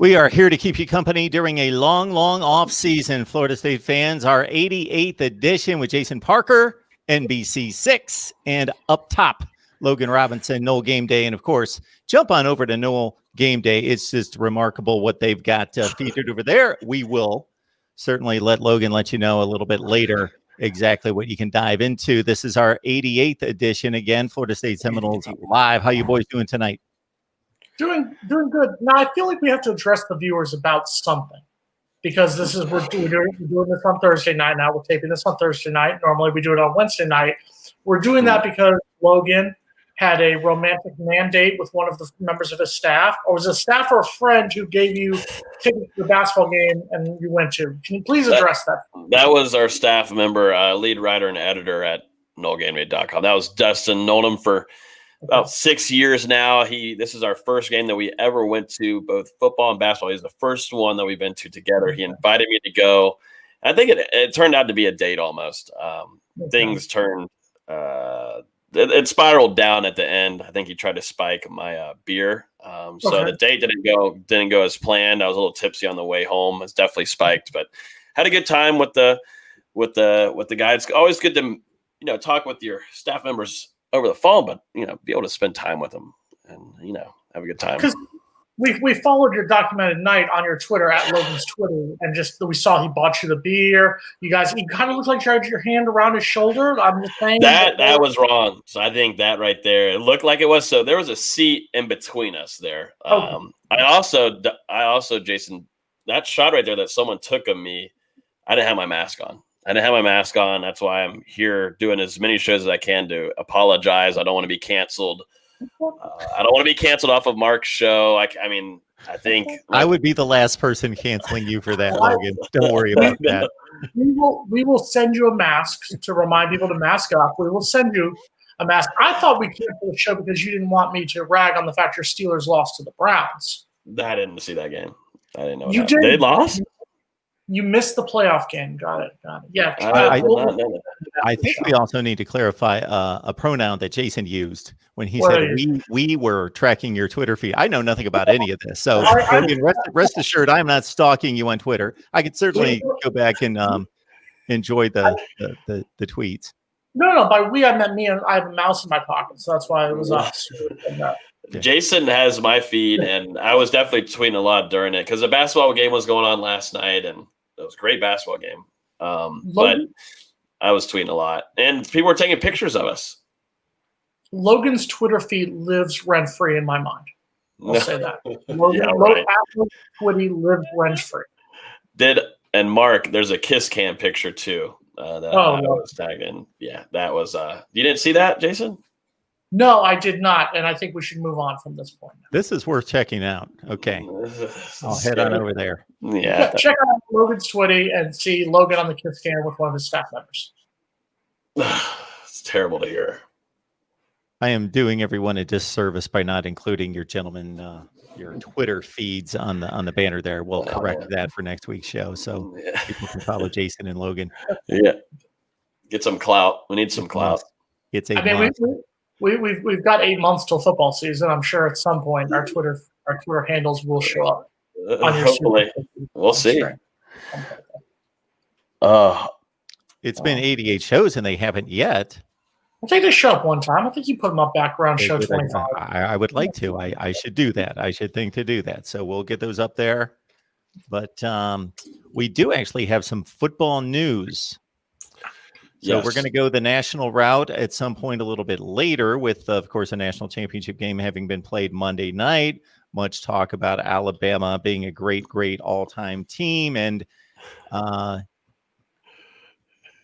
We are here to keep you company during a long, long off season. Florida State fans, our 88th edition with Jason Parker, NBC6, and up top, Logan Robinson, Noel Game Day. And of course, jump on over to Noel Game Day. It's just remarkable what they've got featured over there. We will certainly let Logan let you know a little bit later exactly what you can dive into. This is our 88th edition. Again, Florida State Seminoles live. How you boys doing tonight? Doing good. Now, I feel like we have to address the viewers about something because this is we're doing this on Thursday night. Now we're taping this on Thursday night. Normally we do it on Wednesday night. We're doing that because Logan had a romantic mandate with one of the members of his staff, or was it a staff or a friend who gave you tickets to the basketball game and you went to? Can you please address that? That was our staff member, lead writer and editor at NoelGameDay.com. That was Dustin. Known him for about 6 years now. This is our first game that we ever went to, both football and basketball. He's the first one that we've been to together. He invited me to go. I think it turned out to be a date almost. Things turned it spiraled down at the end. I think he tried to spike my beer. So the date didn't go as planned. I was a little tipsy on the way home. It's definitely spiked, but had a good time with the guy. It's always good to talk with your staff members over the phone, but be able to spend time with them and have a good time. Because we followed your documented night on your Twitter at Logan's Twitter, and just we saw he bought you the beer. You kind of looked like you had your hand around his shoulder. I'm just saying that was wrong. So I think that right there, it looked like it was. So there was a seat in between us there. I also, Jason, that shot right there that someone took of me, I didn't have my mask on. That's why I'm here doing as many shows as I can to apologize. I don't want to be canceled. I don't want to be canceled off of Mark's show. I think I would be the last person canceling you for that, Logan. Don't worry about that. We will send you a mask to remind people to mask up. We will send you a mask. I thought we canceled the show because you didn't want me to rag on the fact your Steelers lost to the Browns. I didn't see that game. I didn't know you did. They lost. You missed the playoff game. Got it. Yeah. I think we also need to clarify a pronoun that Jason used when he said we were tracking your Twitter feed. I know nothing about any of this. So rest assured, I'm not stalking you on Twitter. I could certainly go back and enjoy the tweets. No. By we, I meant me, and I have a mouse in my pocket. So that's why it was us. Jason has my feed, and I was definitely tweeting a lot during it because the basketball game was going on last night, and it was a great basketball game. But I was tweeting a lot, and people were taking pictures of us. Logan's Twitter feed lives rent-free in my mind. I'll say that. Logan's Twitter lives rent-free. And Mark, there's a kiss cam picture too that I was tagged in. Yeah, that was. You didn't see that, Jason? No, I did not, and I think we should move on from this point. This is worth checking out. Okay, I'll head on over there. Yeah, check out Logan's Twitter and see Logan on the kiss cam with one of his staff members. It's terrible to hear. I am doing everyone a disservice by not including your your Twitter feeds on the banner there. We'll correct that for next week's show, so people can follow Jason and Logan. Yeah, get some clout. We need some clout. It's 8 months. We've got 8 months till football season. I'm sure at some point our Twitter handles will show up. Hopefully, we'll see. It's been 88 shows and they haven't yet. I think they show up one time. I think you put them up background show 25. I would like to. I should do that. I should think to do that. So we'll get those up there. But we do actually have some football news. So we're going to go the national route at some point a little bit later with, of course, a national championship game having been played Monday night. Much talk about Alabama being a great, great all-time team. And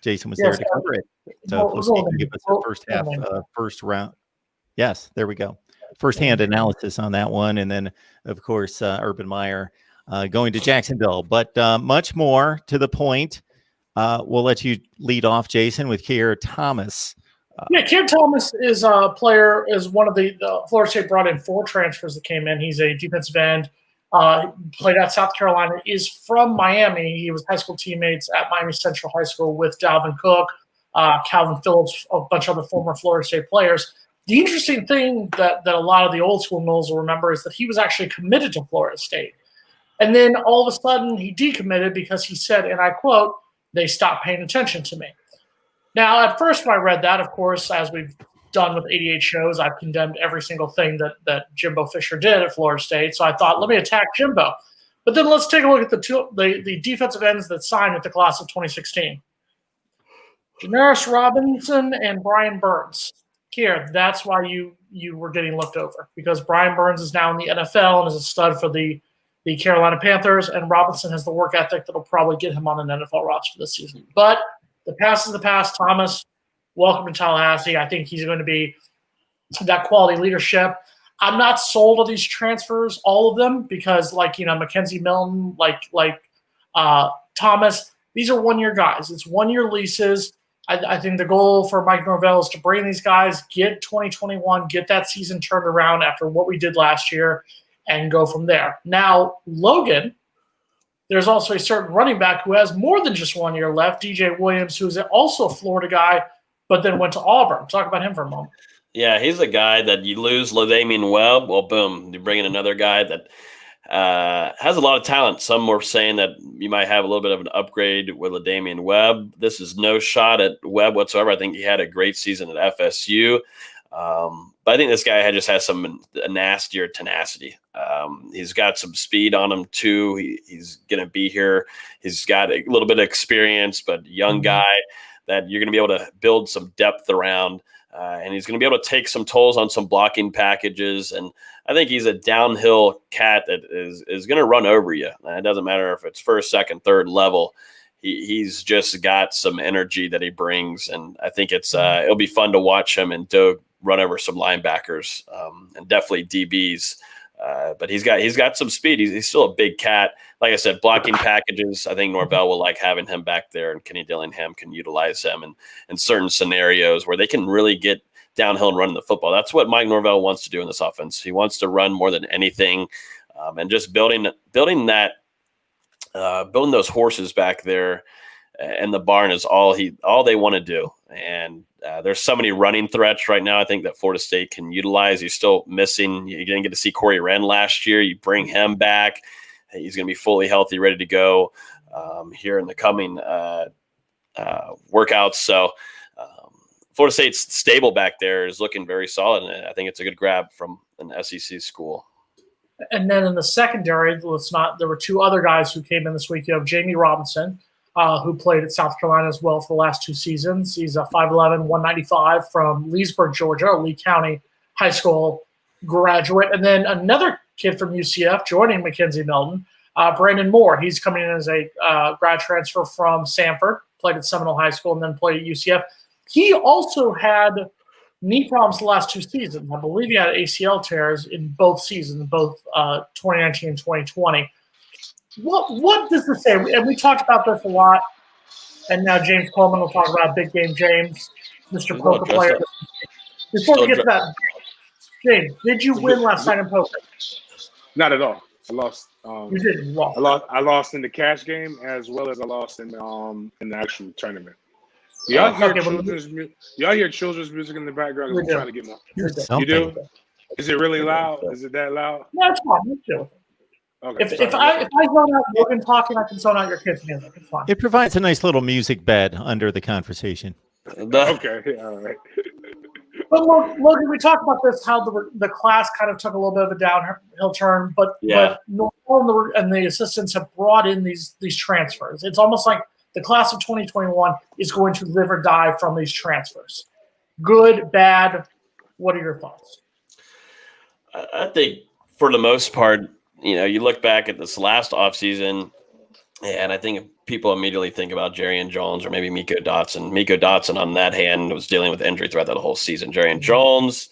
Jason was there to cover it. So he can give us the first half, first round. Yes, there we go. First-hand analysis on that one. And then, of course, Urban Meyer going to Jacksonville. But much more to the point. We'll let you lead off, Jason, with Keir Thomas. Keir Thomas is a player, is one of the Florida State brought in 4 transfers that came in. He's a defensive end, played at South Carolina, is from Miami. He was high school teammates at Miami Central High School with Dalvin Cook, Calvin Phillips, a bunch of other former Florida State players. The interesting thing that a lot of the old school Noles will remember is that he was actually committed to Florida State. And then all of a sudden he decommitted because he said, and I quote, "They stopped paying attention to me." Now, at first when I read that, of course, as we've done with 88 shows, I've condemned every single thing that Jimbo Fisher did at Florida State. So I thought, let me attack Jimbo. But then let's take a look at the defensive ends that signed with the class of 2016. Janaris Robinson and Brian Burns. Here, that's why you were getting looked over, because Brian Burns is now in the NFL and is a stud for the Carolina Panthers, and Robinson has the work ethic that'll probably get him on an NFL roster this season. But the past is the past. Thomas, welcome to Tallahassee. I think he's going to be that quality leadership. I'm not sold on these transfers, all of them, because Mackenzie Milton, Thomas, these are one-year guys. It's one-year leases. I think the goal for Mike Norvell is to bring these guys, get 2021, get that season turned around after what we did last year, and go from there. Now, Logan, there's also a certain running back who has more than just 1 year left, DJ Williams, who's also a Florida guy, but then went to Auburn. Talk about him for a moment. Yeah, he's a guy that you lose LaDamian Webb. Well, boom, you bring in another guy that has a lot of talent. Some were saying that you might have a little bit of an upgrade with LaDamian Webb. This is no shot at Webb whatsoever. I think he had a great season at FSU. But I think this guy just has a nastier tenacity. He's got some speed on him too. He's going to be here. He's got a little bit of experience, but young guy that you're going to be able to build some depth around. And he's going to be able to take some tolls on some blocking packages. And I think he's a downhill cat that is going to run over you. It doesn't matter if it's first, second, third level. He's just got some energy that he brings. And I think it'll be fun to watch him and Doug run over some linebackers and definitely DBs. But he's got some speed. He's still a big cat. Like I said, blocking packages. I think Norvell will like having him back there, and Kenny Dillingham can utilize him in certain scenarios where they can really get downhill and run the football. That's what Mike Norvell wants to do in this offense. He wants to run more than anything, and just building those horses back there. And the barn is all they want to do. And there's so many running threats right now I think that Florida State can utilize. You're still missing. You didn't get to see Corey Wren last year. You bring him back. He's going to be fully healthy, ready to go here in the coming workouts. So Florida State's stable back there is looking very solid, and I think it's a good grab from an SEC school. And then in the secondary, there were two other guys who came in this week. You have Jamie Robinson, who played at South Carolina as well for the last 2 seasons. He's a 5'11", 195 from Leesburg, Georgia, a Lee County high school graduate. And then another kid from UCF joining Mackenzie Milton, Brandon Moore. He's coming in as a grad transfer from Sanford, played at Seminole High School, and then played at UCF. He also had knee problems the last 2 seasons. I believe he had ACL tears in both seasons, both 2019 and 2020. What does this say? And we talked about this a lot. And now James Coleman will talk about Big Game James, Mr. Poker Player. Before we get to that, James, did you win last night in poker? Not at all. I lost. You didn't lost. I lost in the cash game as well as I lost in the actual tournament. Y'all hear children's music in the background? I'm trying to get more. You do? Is it really loud? Is it that loud? No, it's fine. Let's do it. Okay, if I zone out Logan talking, I can zone out your kids' music. It's fine. It provides a nice little music bed under the conversation. Okay, all right. But Logan, we talked about this, how the class kind of took a little bit of a downhill turn, but Norvell and the assistants have brought in these transfers. It's almost like the class of 2021 is going to live or die from these transfers. Good, bad. What are your thoughts? I think for the most part, you look back at this last offseason, and I think people immediately think about Jerry Jones or maybe Miko Dotson. Miko Dotson, on that hand, was dealing with injury throughout that whole season. Jerry Jones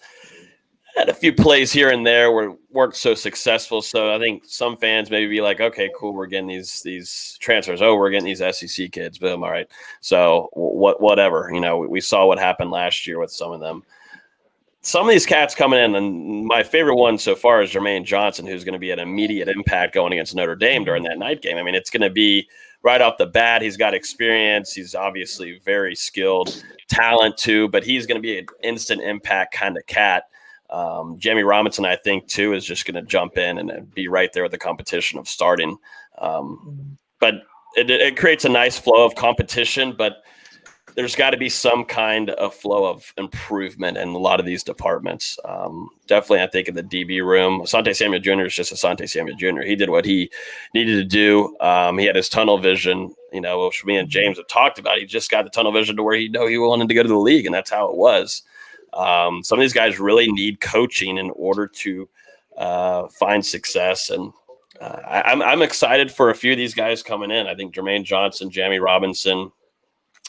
had a few plays here and there where weren't so successful. So I think some fans maybe be like, okay, cool, we're getting these transfers. Oh, we're getting these SEC kids. Boom, all right. So whatever. We saw what happened last year with some of them. Some of these cats coming in, and my favorite one so far is Jermaine Johnson, who's going to be an immediate impact going against Notre Dame during that night game. I mean, it's going to be right off the bat. He's got experience. He's obviously very skilled, talent too, but he's going to be an instant impact kind of cat. Jamie Robinson, I think, too, is just going to jump in and be right there with the competition of starting. But it creates a nice flow of competition, but there's got to be some kind of flow of improvement in a lot of these departments. Definitely, I think, in the DB room, Asante Samuel Jr. is just Asante Samuel Jr. He did what he needed to do. He had his tunnel vision, which me and James have talked about. He just got the tunnel vision to where he wanted to go to the league, and that's how it was. Some of these guys really need coaching in order to find success. And I'm excited for a few of these guys coming in. I think Jermaine Johnson, Jamie Robinson,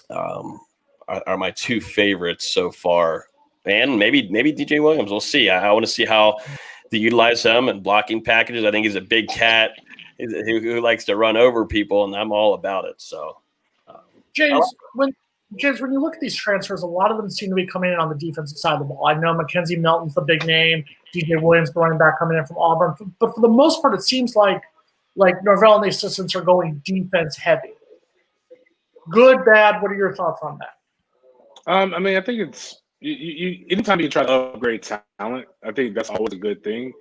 are my two favorites so far, and maybe DJ Williams. We'll see. I want to see how they utilize him in blocking packages. I think he's a big cat who likes to run over people, and I'm all about it. So, James, when you look at these transfers, a lot of them seem to be coming in on the defensive side of the ball. I know Mackenzie Milton's the big name, DJ Williams, the running back, coming in from Auburn, but for the most part, it seems like Norvell and the assistants are going defense heavy. Good, bad. What are your thoughts on that? I think it's you anytime you try to upgrade talent, I think that's always a good thing.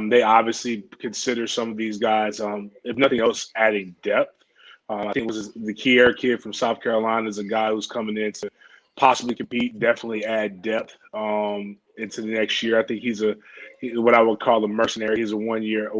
They obviously consider some of these guys, if nothing else, adding depth. I think it was the Kier kid from South Carolina is a guy who's coming in to possibly compete, definitely add depth into the next year. I think he's what I would call a mercenary. He's a one year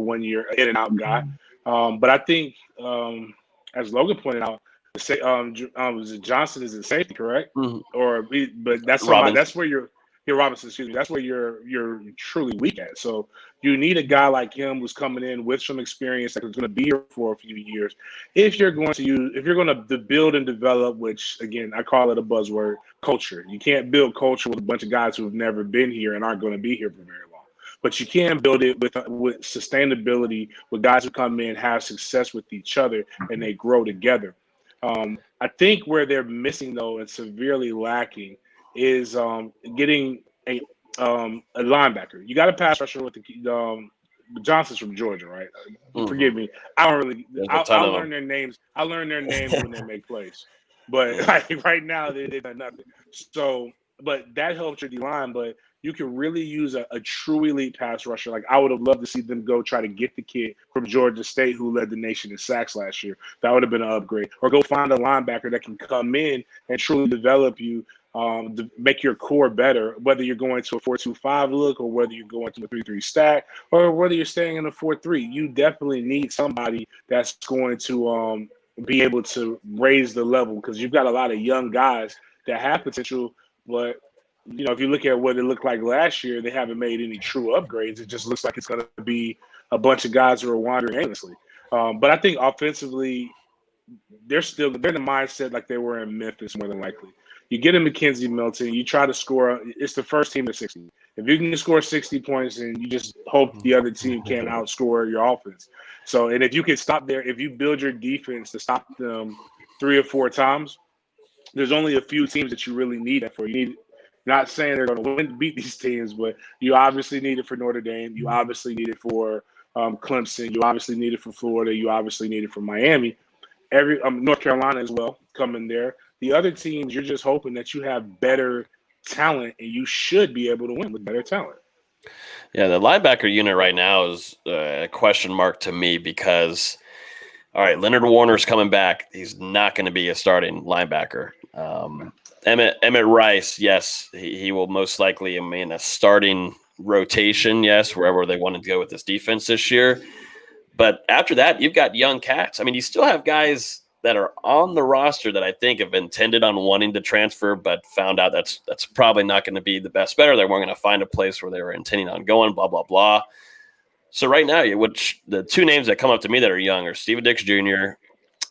in and out guy. But I think, as Logan pointed out, was it Johnson is in safety, correct? Mm-hmm. But that's somebody, that's where you're Robinson, excuse me. That's where you're truly weak at. So you need a guy like him who's coming in with some experience that is going to be here for a few years. If you're going to build and develop, which again I call it a buzzword, culture. You can't build culture with a bunch of guys who have never been here and aren't going to be here for very long. But you can build it with sustainability, with guys who come in, have success with each other, and they grow together. I think where they're missing, though, and severely lacking is getting a linebacker. You got a pass rusher with the Johnson's from Georgia, right? Mm-hmm. Forgive me. I'll learn their names. I learn their names when they make plays. But right now, they've done nothing. So, but that helps your D-line, but you can really use a true elite pass rusher. Like, I would have loved to see them go try to get the kid from Georgia State who led the nation in sacks last year. That would have been an upgrade. Or go find a linebacker that can come in and truly develop you to make your core better, whether you're going to a 4-2-5 look or whether you're going to a 3-3 stack or whether you're staying in a 4-3. You definitely need somebody that's going to be able to raise the level, because you've got a lot of young guys that have potential, but if you look at what it looked like last year, they haven't made any true upgrades. It just looks like it's going to be a bunch of guys who are wandering aimlessly. But I think offensively, they're in the mindset like they were in Memphis, more than likely. You get a Mackenzie Milton, you try to score. It's the first team to 60. If you can score 60 points, and you just hope the other team can't outscore your offense. So, and if you can stop there, if you build your defense to stop them 3 or 4 times, there's only a few teams that you really need that for. You need. Not saying they're going to beat these teams, but you obviously need it for Notre Dame. You obviously need it for Clemson. You obviously need it for Florida. You obviously need it for Miami. North Carolina as well coming there. The other teams, you're just hoping that you have better talent, and you should be able to win with better talent. Yeah, the linebacker unit right now is a question mark to me because, all right, Leonard Warner's coming back. He's not going to be a starting linebacker. Emmett Rice, yes, he will most likely in a starting rotation, yes, wherever they wanted to go with this defense this year. But after that, you've got young cats. I mean, you still have guys that are on the roster that I think have intended on wanting to transfer, but found out that's probably not going to be the best bet. They weren't going to find a place where they were intending on going, blah, blah, blah. So right now, the two names that come up to me that are young are Steven Dix Jr.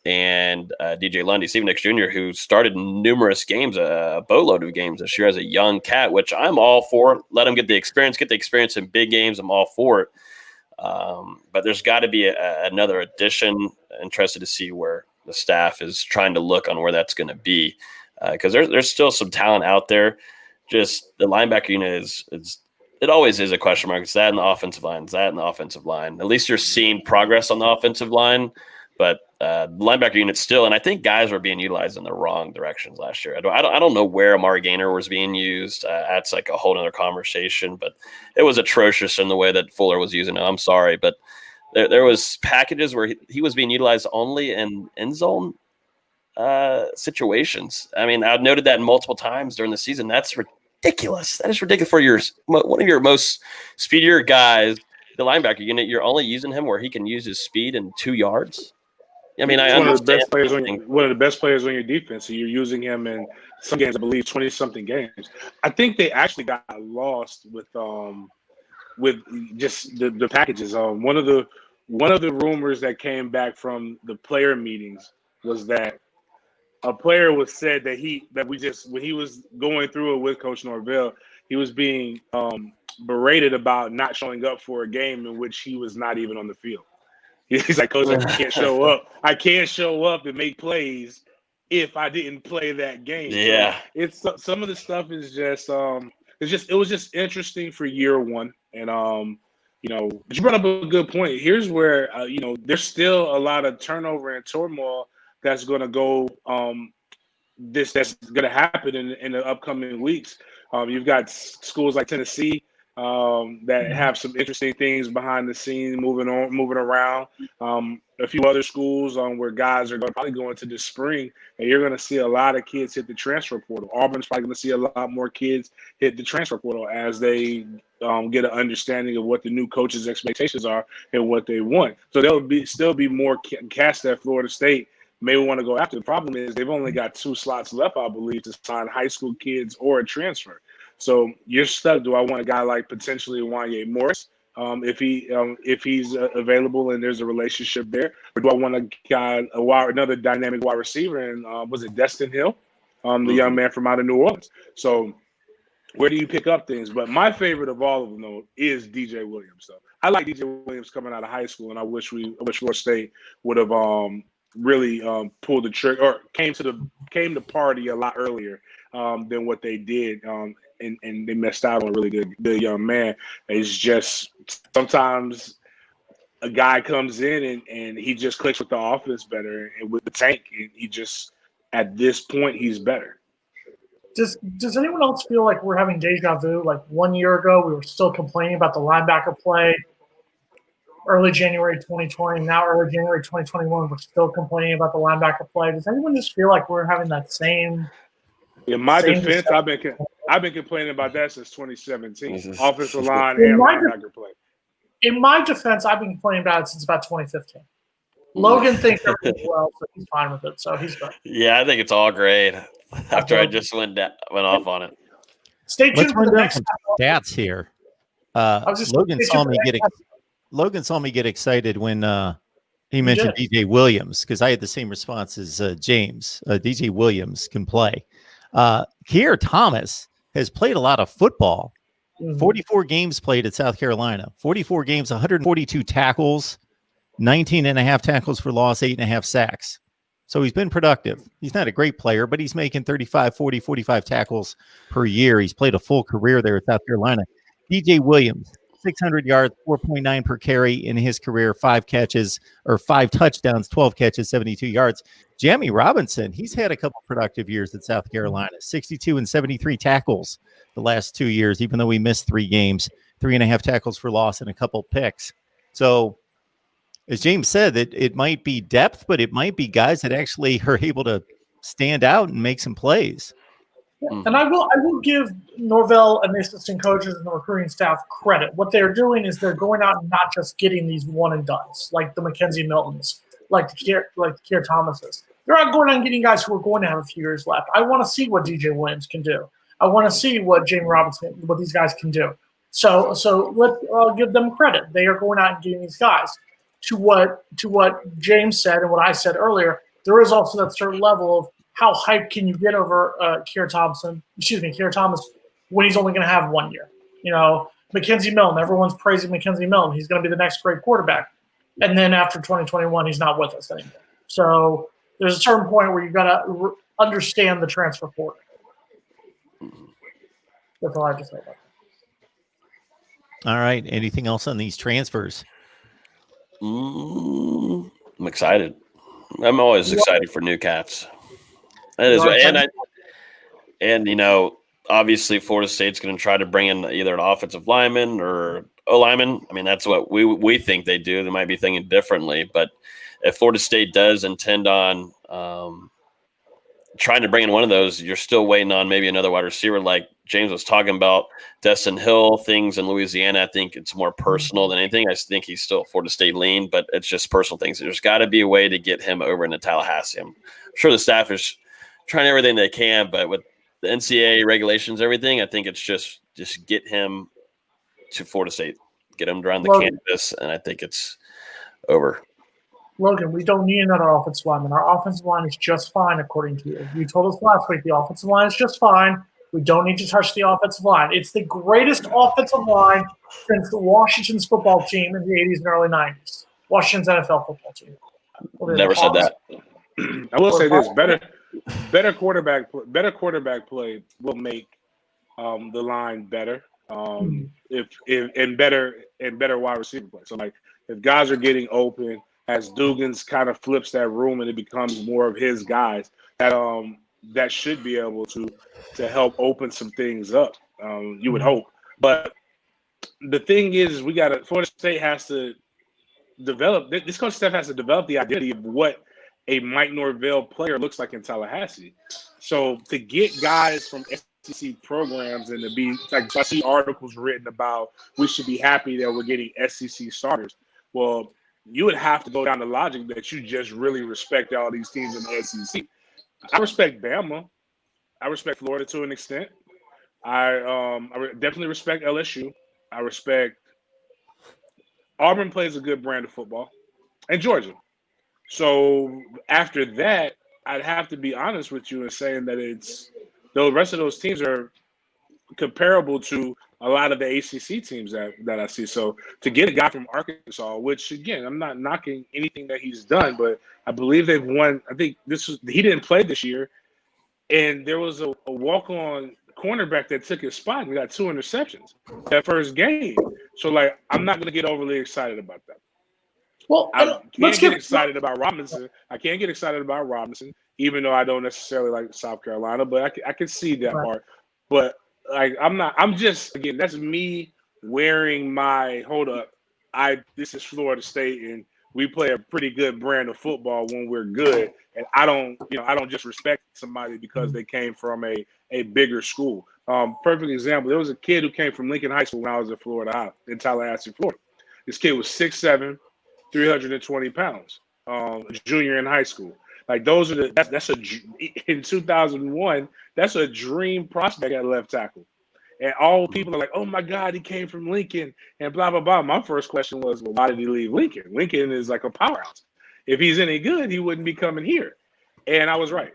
and DJ Lundy. Steven Dix Jr., who started numerous games, a boatload of games this year as a young cat, which I'm all for. Let him get the experience in big games. I'm all for it. But there's got to be another addition. Interested to see where the staff is trying to look on where that's going to be, because there's still some talent out there. Just the linebacker unit it always is a question mark. It's that in the offensive line. It's that in the offensive line. At least you're seeing progress on the offensive line. But linebacker unit still, and I think guys were being utilized in the wrong directions last year. I don't know where Amari Gaynor was being used. That's like a whole other conversation, but it was atrocious in the way that Fuller was using him. I'm sorry, but there was packages where he was being utilized only in end zone situations. I mean, I've noted that multiple times during the season. That's ridiculous. That is ridiculous for one of your most speedier guys, the linebacker unit. You're only using him where he can use his speed in 2 yards. I mean, I understand. One of the best players on your defense. So you're using him in some games, I believe, 20-something games. I think they actually got lost with just the packages. One of the rumors that came back from the player meetings was that a player was said that when he was going through it with Coach Norvell, he was being berated about not showing up for a game in which he was not even on the field. He's like, Coach, I can't show up. I can't show up and make plays if I didn't play that game. Yeah, so it's some of the stuff is just it was just interesting for year one, and but you brought up a good point. Here's where there's still a lot of turnover and turmoil that's going to go that's going to happen in the upcoming weeks. You've got schools like Tennessee that have some interesting things behind the scenes moving around. A few other schools where guys are probably going to this spring, and you're going to see a lot of kids hit the transfer portal. Auburn's probably going to see a lot more kids hit the transfer portal as they get an understanding of what the new coaches' expectations are and what they want. So there'll still be more cast at Florida State may want to go after. The problem is they've only got 2 slots left, I believe, to sign high school kids or a transfer. So you're stuck. Do I want a guy like potentially Wanye Morris if he's available and there's a relationship there, or do I want another dynamic wide receiver? And was it Destin Hill, the young man from out of New Orleans? So where do you pick up things? But my favorite of all of them though is DJ Williams. So I like DJ Williams coming out of high school, and I wish Florida State would have really pulled the trigger or came to party a lot earlier than what they did. And they missed out on a really good young man. It's just sometimes a guy comes in and he just clicks with the offense better and with the tank, and he just at this point he's better. Does anyone else feel like we're having deja vu? Like 1 year ago, we were still complaining about the linebacker play. Early January 2020, now early January 2021, we're still complaining about the linebacker play. Does anyone just feel like we're having that same? In my defense, I've been complaining about that since 2017. Offensive line and linebacker play. In my defense, I've been complaining about it since about 2015. Logan thinks everything's well, so he's fine with it. So he's good. Yeah, I think it's all great. After I just went off on it. Stay tuned for the next stats here. Logan saw me get excited when he mentioned DJ Williams, because I had the same response as James. DJ Williams can play. Keir Thomas has played a lot of football. 44 games played at South Carolina. 44 games, 142 tackles, 19.5 tackles for loss, 8.5 sacks. So he's been productive. He's not a great player, but he's making 35, 40, 45 tackles per year. He's played a full career there at South Carolina. DJ Williams, 600 yards, 4.9 per carry in his career, 5 touchdowns, 12 catches, 72 yards. Jamie Robinson, he's had a couple productive years at South Carolina, 62 and 73 tackles the last 2 years, even though we missed 3 games, 3.5 tackles for loss and a couple picks. So as James said, it might be depth, but it might be guys that actually are able to stand out and make some plays. And I will give Norvell and the assistant coaches and the recruiting staff credit. What they're doing is they're going out and not just getting these one and dones, like the Mackenzie Miltons, like the Keir Thomases. They're not going out and getting guys who are going to have a few years left. I want to see what DJ Williams can do. I want to see what Jamie Robinson, what these guys can do. So let's give them credit. They are going out and getting these guys. To what James said and what I said earlier, there is also that certain level of how hyped can you get over Keir Thomas, when he's only going to have 1 year? Mackenzie Milton, everyone's praising Mackenzie Milton. He's going to be the next great quarterback. And then after 2021, he's not with us anymore. So there's a certain point where you've got to understand the transfer portal. That's all I have to say about that. All right. Anything else on these transfers? I'm excited. I'm always excited for new cats. That is, and obviously Florida State's going to try to bring in either an offensive lineman or a lineman. I mean, that's what we think they do. They might be thinking differently, but if Florida State does intend on trying to bring in one of those, you're still waiting on maybe another wide receiver like James was talking about. Destin Hill, things in Louisiana, I think it's more personal than anything. I think he's still Florida State lean, but it's just personal things. There's got to be a way to get him over into Tallahassee. I'm sure the staff is trying everything they can, but with the NCAA regulations, everything, I think it's just get him to Florida State, get him around the campus, and I think it's over. Logan, we don't need another offensive lineman. Our offensive line is just fine, according to you. You told us last week the offensive line is just fine. We don't need to touch the offensive line. It's the greatest offensive line since Washington's football team in the 80s and early 90s. Washington's NFL football team. Never said that. I will say this: better quarterback play will make the line better. If better wide receiver play. So like if guys are getting open, as Dugans kind of flips that room and it becomes more of his guys, that should be able to help open some things up. You would hope, but the thing is, Florida State has to develop. This coach staff has to develop the identity of what a Mike Norvell player looks like in Tallahassee. So to get guys from SEC programs and to be like, I see articles written about we should be happy that we're getting SEC starters. Well, you would have to go down the logic that you just really respect all these teams in the SEC. I respect Bama. I respect Florida to an extent. I definitely respect LSU. I respect Auburn plays a good brand of football, and Georgia. So after that, I'd have to be honest with you in saying that the rest of those teams are comparable to a lot of the ACC teams that I see. So to get a guy from Arkansas, which again, I'm not knocking anything that he's done, but I believe they've won. I think he didn't play this year, and there was a walk-on cornerback that took his spot and got 2 interceptions that first game. So like, I'm not going to get overly excited about that. Well, I can't get excited about Robinson. I can't get excited about Robinson, even though I don't necessarily like South Carolina, but I can see that part. But like, I'm just, again, that's me wearing my, hold up, this is Florida State and we play a pretty good brand of football when we're good. And I don't just respect somebody because they came from a bigger school. Perfect example. There was a kid who came from Lincoln High School when I was at Florida, in Tallahassee, Florida. This kid was 6'7", 320 pounds, a junior in high school. Like in 2001, that's a dream prospect at left tackle. And all people are like, oh my God, he came from Lincoln and blah, blah, blah. My first question was, well, why did he leave Lincoln? Lincoln is like a powerhouse. If he's any good, he wouldn't be coming here. And I was right.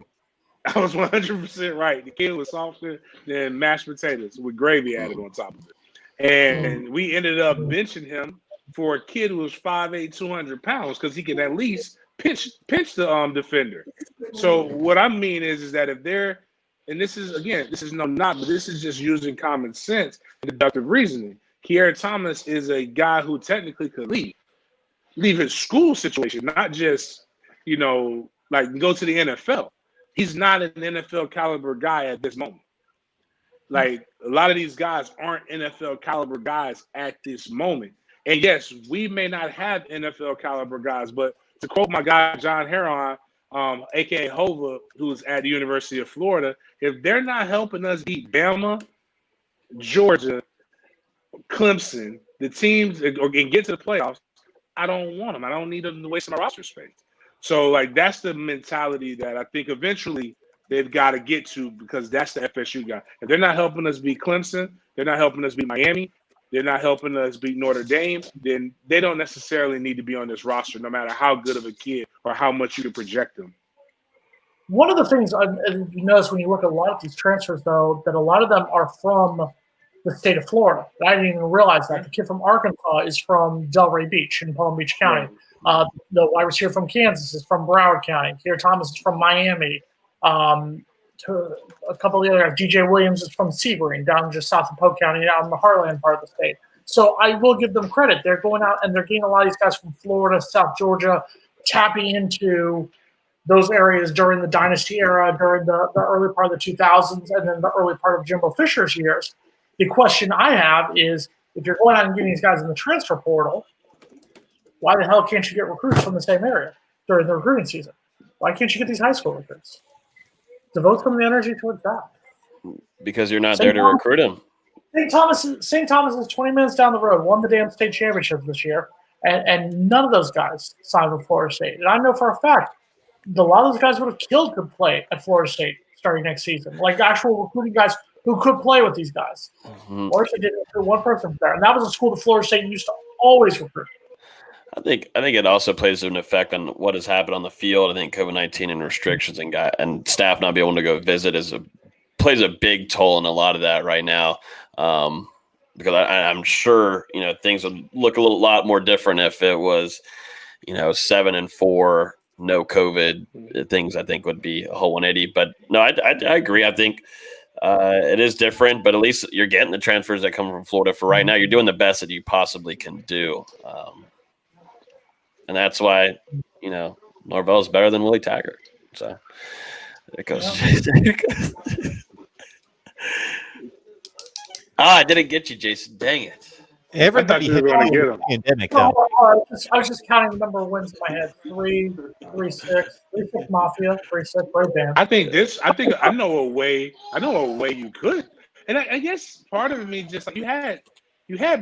I was 100% right. The kid was softer than mashed potatoes with gravy added on top of it. And we ended up benching him for a kid who was 5'8", 200 pounds because he could at least pinch the defender. So what I mean is that if they're, and this is no knock, but this is just using common sense and deductive reasoning. Kiera Thomas is a guy who technically could leave his school situation, not just, like go to the NFL. He's not an NFL caliber guy at this moment. Like a lot of these guys aren't NFL caliber guys at this moment. And yes, we may not have NFL caliber guys, but to quote my guy, John Heron, a.k.a. Hova, who's at the University of Florida, if they're not helping us beat Bama, Georgia, Clemson, the teams, and get to the playoffs, I don't want them. I don't need them to waste my roster space. So, like, that's the mentality that I think eventually they've got to get to because that's the FSU guy. If they're not helping us beat Clemson, they're not helping us beat Miami, they're not helping us beat Notre Dame, then they don't necessarily need to be on this roster, no matter how good of a kid or how much you can project them. One of the things you notice when you look at a lot of these transfers, though, that a lot of them are from the state of Florida. I didn't even realize that. The kid from Arkansas is from Delray Beach in Palm Beach County. The wide receiver from Kansas is from Broward County. Kiera Thomas is from Miami. A couple of the other guys, DJ Williams is from Sebring, down just south of Polk County, out in the heartland part of the state. So I will give them credit. They're going out and they're getting a lot of these guys from Florida, South Georgia, tapping into those areas during the dynasty era, during the early part of the 2000s, and then the early part of Jimbo Fisher's years. The question I have is, if you're going out and getting these guys in the transfer portal, why the hell can't you get recruits from the same area during the recruiting season? Why can't you get these high school recruits? Devote some of the energy towards that. Because you're not there to recruit them. St. Thomas is 20 minutes down the road, won the damn state championship this year, and none of those guys signed with Florida State. And I know for a fact a lot of those guys would have killed could play at Florida State starting next season, like actual recruiting guys who could play with these guys. Florida State didn't recruit one person there, and that was a school that Florida State used to always recruit. I think it also plays an effect on what has happened on the field. I think COVID-19 and restrictions and staff not being able to go visit plays a big toll in a lot of that right now. Because I'm sure things would look a lot more different if it was 7-4, no COVID. Things I think would be a whole 180. But no, I agree. I think it is different, but at least you're getting the transfers that come from Florida for right now. You're doing the best that you possibly can do. And that's why, Norvell is better than Willie Taggart. So it goes. I didn't get you, Jason. Dang it. Everybody were going to get him. Pandemic, No, though. I was just counting the number of wins in my head. 3-6 Mafia, 3-6 Brave Band. I know a way you could. And I guess part of me just like you had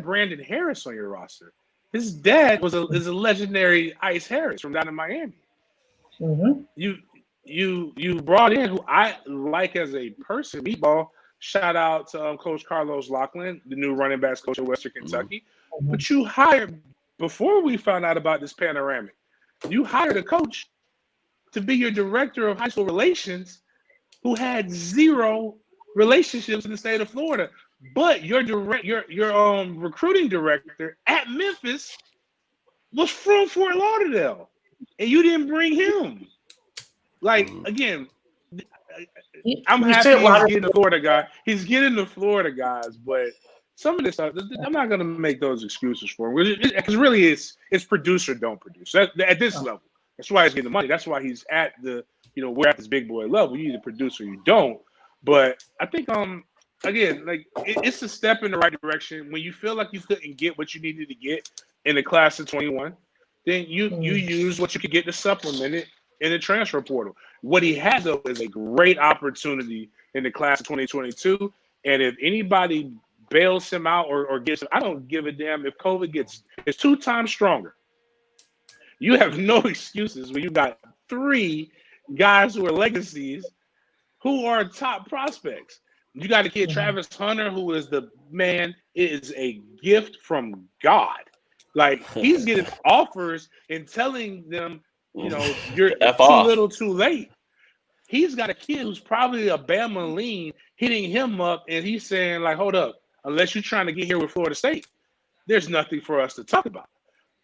Brandon Harris on your roster. His dad is a legendary Ice Harris from down in Miami. Mm-hmm. You brought in who I like as a person, Meatball. Shout out to Coach Carlos Loughlin, the new running backs coach of Western Kentucky. Mm-hmm. But you hired, before we found out about this panoramic, you hired a coach to be your director of high school relations who had zero relationships in the state of Florida. But your recruiting director at Memphis was from Fort Lauderdale, and you didn't bring him. Like, again, I'm happy he's getting the Florida guy. He's getting the Florida guys, but some of this stuff, I'm not going to make those excuses for him. Because really, it's produce or don't produce. At this level, that's why he's getting the money. That's why he's at we're at this big boy level. You either produce or you don't. But I think again, like it's a step in the right direction. When you feel like you couldn't get what you needed to get in the class of 21, then you use what you could get to supplement it in the transfer portal. What he has though is a great opportunity in the class of 2022. And if anybody bails him out or gets him, I don't give a damn if COVID is 2 times stronger. You have no excuses when you got 3 guys who are legacies who are top prospects. You got a kid, Travis Hunter, who is is a gift from God. Like, he's getting offers and telling them, you're too little too late. He's got a kid who's probably a Bama lean hitting him up, and he's saying, like, hold up, unless you're trying to get here with Florida State, there's nothing for us to talk about.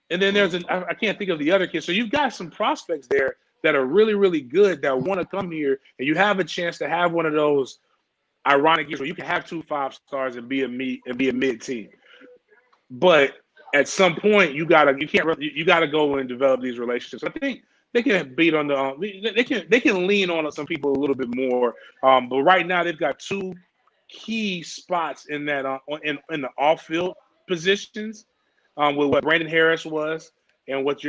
And then I can't think of the other kid. So you've got some prospects there that are really, really good that want to come here, and you have a chance to have one of those ironic years where you can have 2 5-stars and be a mid team. But at some point, you gotta go and develop these relationships. I think they can beat on they can lean on some people a little bit more. But right now they've got 2 key spots in that in the off field positions with what Brandon Harris was and what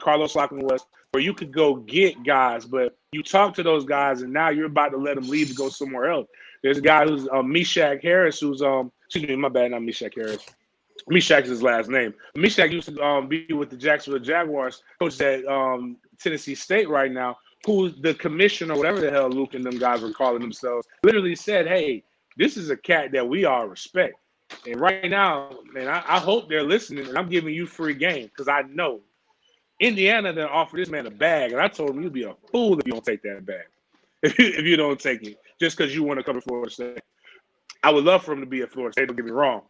Carlos Loughlin was, where you could go get guys, but you talk to those guys and now you're about to let them leave to go somewhere else. There's a guy who's Meshach Harris, who's excuse me, my bad, not Meshach Harris. Meshach is his last name. Meshach used to be with the Jacksonville Jaguars, coach at Tennessee State right now, who the commissioner, whatever the hell Luke and them guys were calling themselves, literally said, hey, this is a cat that we all respect. And right now, man, I hope they're listening, and I'm giving you free game because I know Indiana then offered this man a bag, and I told him you'd be a fool if you don't take that bag. If you don't take it, just because you want to come to Florida State. I would love for him to be at Florida State, don't get me wrong.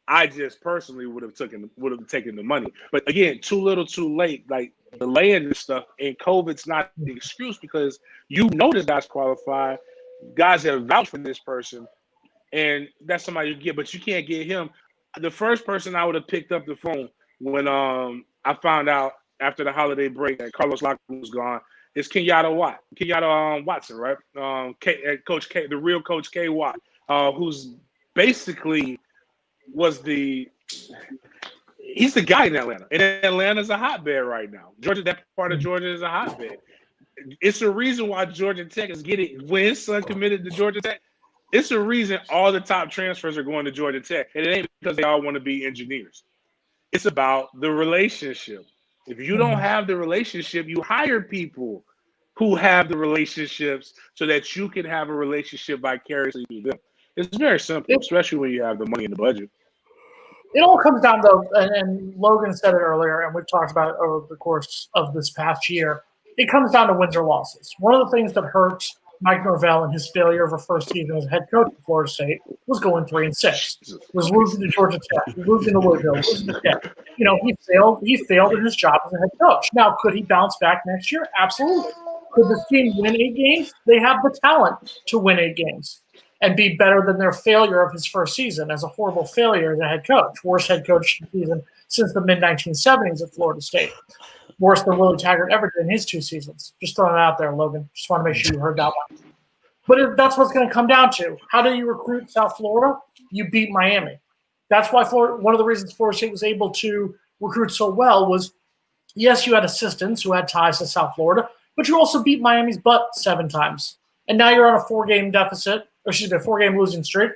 I just personally would have taken the money. But again, too little, too late. Like delaying this stuff, and COVID's not the excuse because this guy's qualified. Guys have vouched for this person, and that's somebody you get, but you can't get him. The first person I would have picked up the phone when I found out after the holiday break that Carlos Loughlin was gone, It's Kenyatta Watson, right? Coach K, the real Coach K Watt, who's basically he's the guy in Atlanta. And Atlanta's a hotbed right now. That part of Georgia is a hotbed. It's the reason why Georgia Tech is when his son committed to Georgia Tech, it's the reason all the top transfers are going to Georgia Tech. And it ain't because they all want to be engineers. It's about the relationship. If you don't have the relationship, you hire people who have the relationships so that you can have a relationship vicariously through them. It's very simple, especially when you have the money in the budget. It all comes down to, and Logan said it earlier, and we've talked about it over the course of this past year, it comes down to wins or losses. One of the things that hurt Mike Norvell in his failure of a first season as head coach at Florida State was going 3-6. Was losing to Georgia Tech, losing to Louisville, losing to Tech. He failed in his job as a head coach. Now, could he bounce back next year? Absolutely. Could this team win 8 games? They have the talent to win 8 games and be better than their failure of his first season as a horrible failure as a head coach. Worst head coach season since the mid-1970s at Florida State. Worse than Willie Taggart ever did in his 2 seasons. Just throwing it out there, Logan. Just want to make sure you heard that one. But that's what's going to come down to. How do you recruit South Florida? You beat Miami. That's why one of the reasons Florida State was able to recruit so well was, yes, you had assistants who had ties to South Florida, but you also beat Miami's butt 7 times. And now you're on a 4-game deficit, or excuse me, a 4-game losing streak,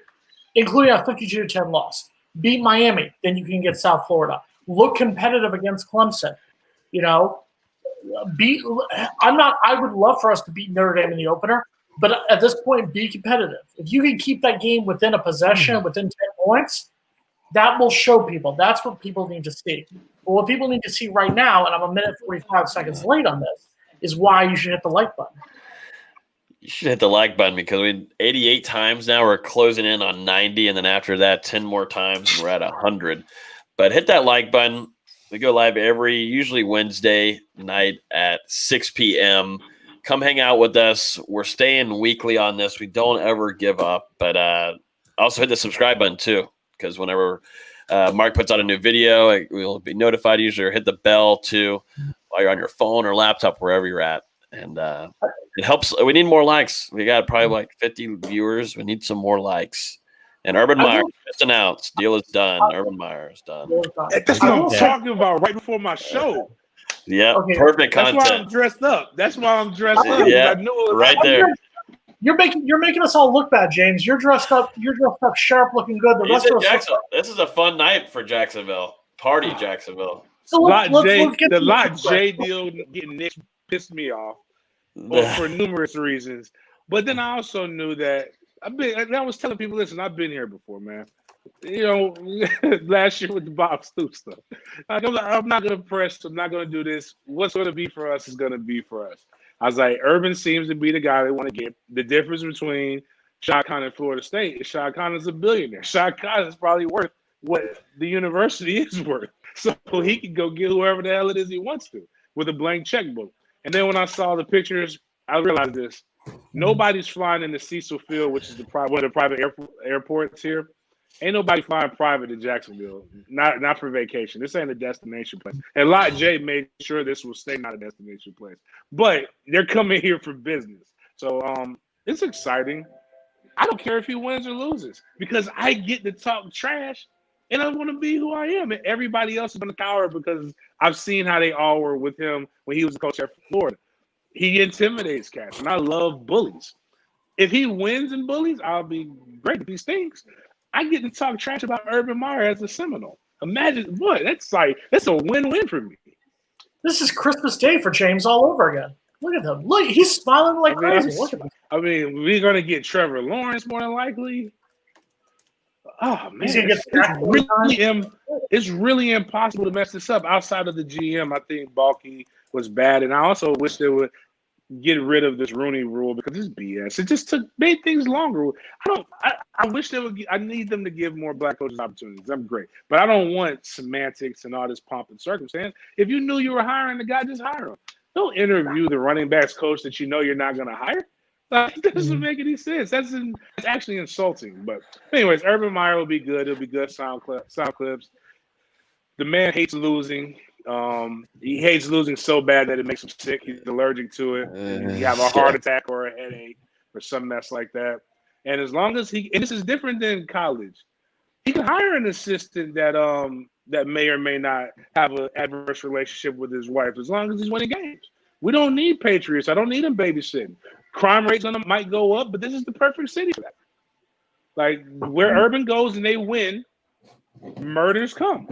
including a 52-10 loss. Beat Miami, then you can get South Florida. Look competitive against Clemson. I would love for us to beat Notre Dame in the opener, but at this point, be competitive. If you can keep that game within a possession, within 10 points, that will show people. That's what people need to see. But what people need to see right now, and I'm a minute 45 seconds late on this, is why you should hit the like button. You should hit the like button because 88 times now. We're closing in on 90, and then after that, 10 more times, and we're at 100. But hit that like button. We go live usually Wednesday night at 6 p.m. Come hang out with us. We're staying weekly on this. We don't ever give up. But also hit the subscribe button too, because whenever Mark puts out a new video, we'll be notified usually, or hit the bell too while you're on your phone or laptop, wherever you're at. And it helps. We need more likes. We got probably like 50 viewers. We need some more likes. And Urban Meyer just announced. Deal is done. Urban Meyer is done. That's what I'm talking about right before my show. Yeah, okay. Perfect content. That's why I'm dressed up. Yeah, I knew it was right there. You're making us all look bad, James. You're dressed up sharp, looking good. The rest of us. This is a fun night for Jacksonville. Party Jacksonville. So the Lot J deal getting pissed me off for numerous reasons. But then I also knew that I was telling people, listen, I've been here before, man. Last year with the Bob Stoops stuff. I'm not going to press. I'm not going to do this. What's going to be for us is going to be for us. I was like, Urban seems to be the guy they want to get. The difference between Shad Khan and Florida State is Shad Khan is a billionaire. Shad Khan is probably worth what the university is worth. So he can go get whoever the hell it is he wants to with a blank checkbook. And then when I saw the pictures, I realized this. Nobody's flying into Cecil Field, which is one of the private airports here. Ain't nobody flying private to Jacksonville, not for vacation. This ain't a destination place. And Lot J made sure this will stay not a destination place. But they're coming here for business. So it's exciting. I don't care if he wins or loses because I get to talk trash and I want to be who I am. And everybody else is going to cower because I've seen how they all were with him when he was the coach at Florida. He intimidates cats, and I love bullies. If he wins and bullies, I'll be great. If he stinks, I get to talk trash about Urban Meyer as a Seminole. Imagine what that's a win-win for me. This is Christmas Day for James all over again. Look at him. Look, he's smiling like crazy. Look at him. We're gonna get Trevor Lawrence more than likely. Oh man, it's really impossible to mess this up. Outside of the GM, I think Balky was bad, and I also wish they would get rid of this Rooney Rule because it's BS. It just made things longer. I wish they would. I need them to give more black coaches opportunities. I'm great, but I don't want semantics and all this pomp and circumstance. If you knew you were hiring the guy, just hire him. Don't interview the running backs coach that you know you're not going to hire. That doesn't make any sense. That's actually insulting. But anyways, Urban Meyer will be good. It'll be good sound clips. The man hates losing. He hates losing so bad that it makes him sick. He's allergic to it. You have a heart attack or a headache or some mess like that. And as long as and this is different than college, he can hire an assistant that may or may not have an adverse relationship with his wife, as long as he's winning games. We don't need Patriots. I don't need him babysitting. Crime rates on them might go up, but this is the perfect city for that. Like, where Urban goes and they win, murders come.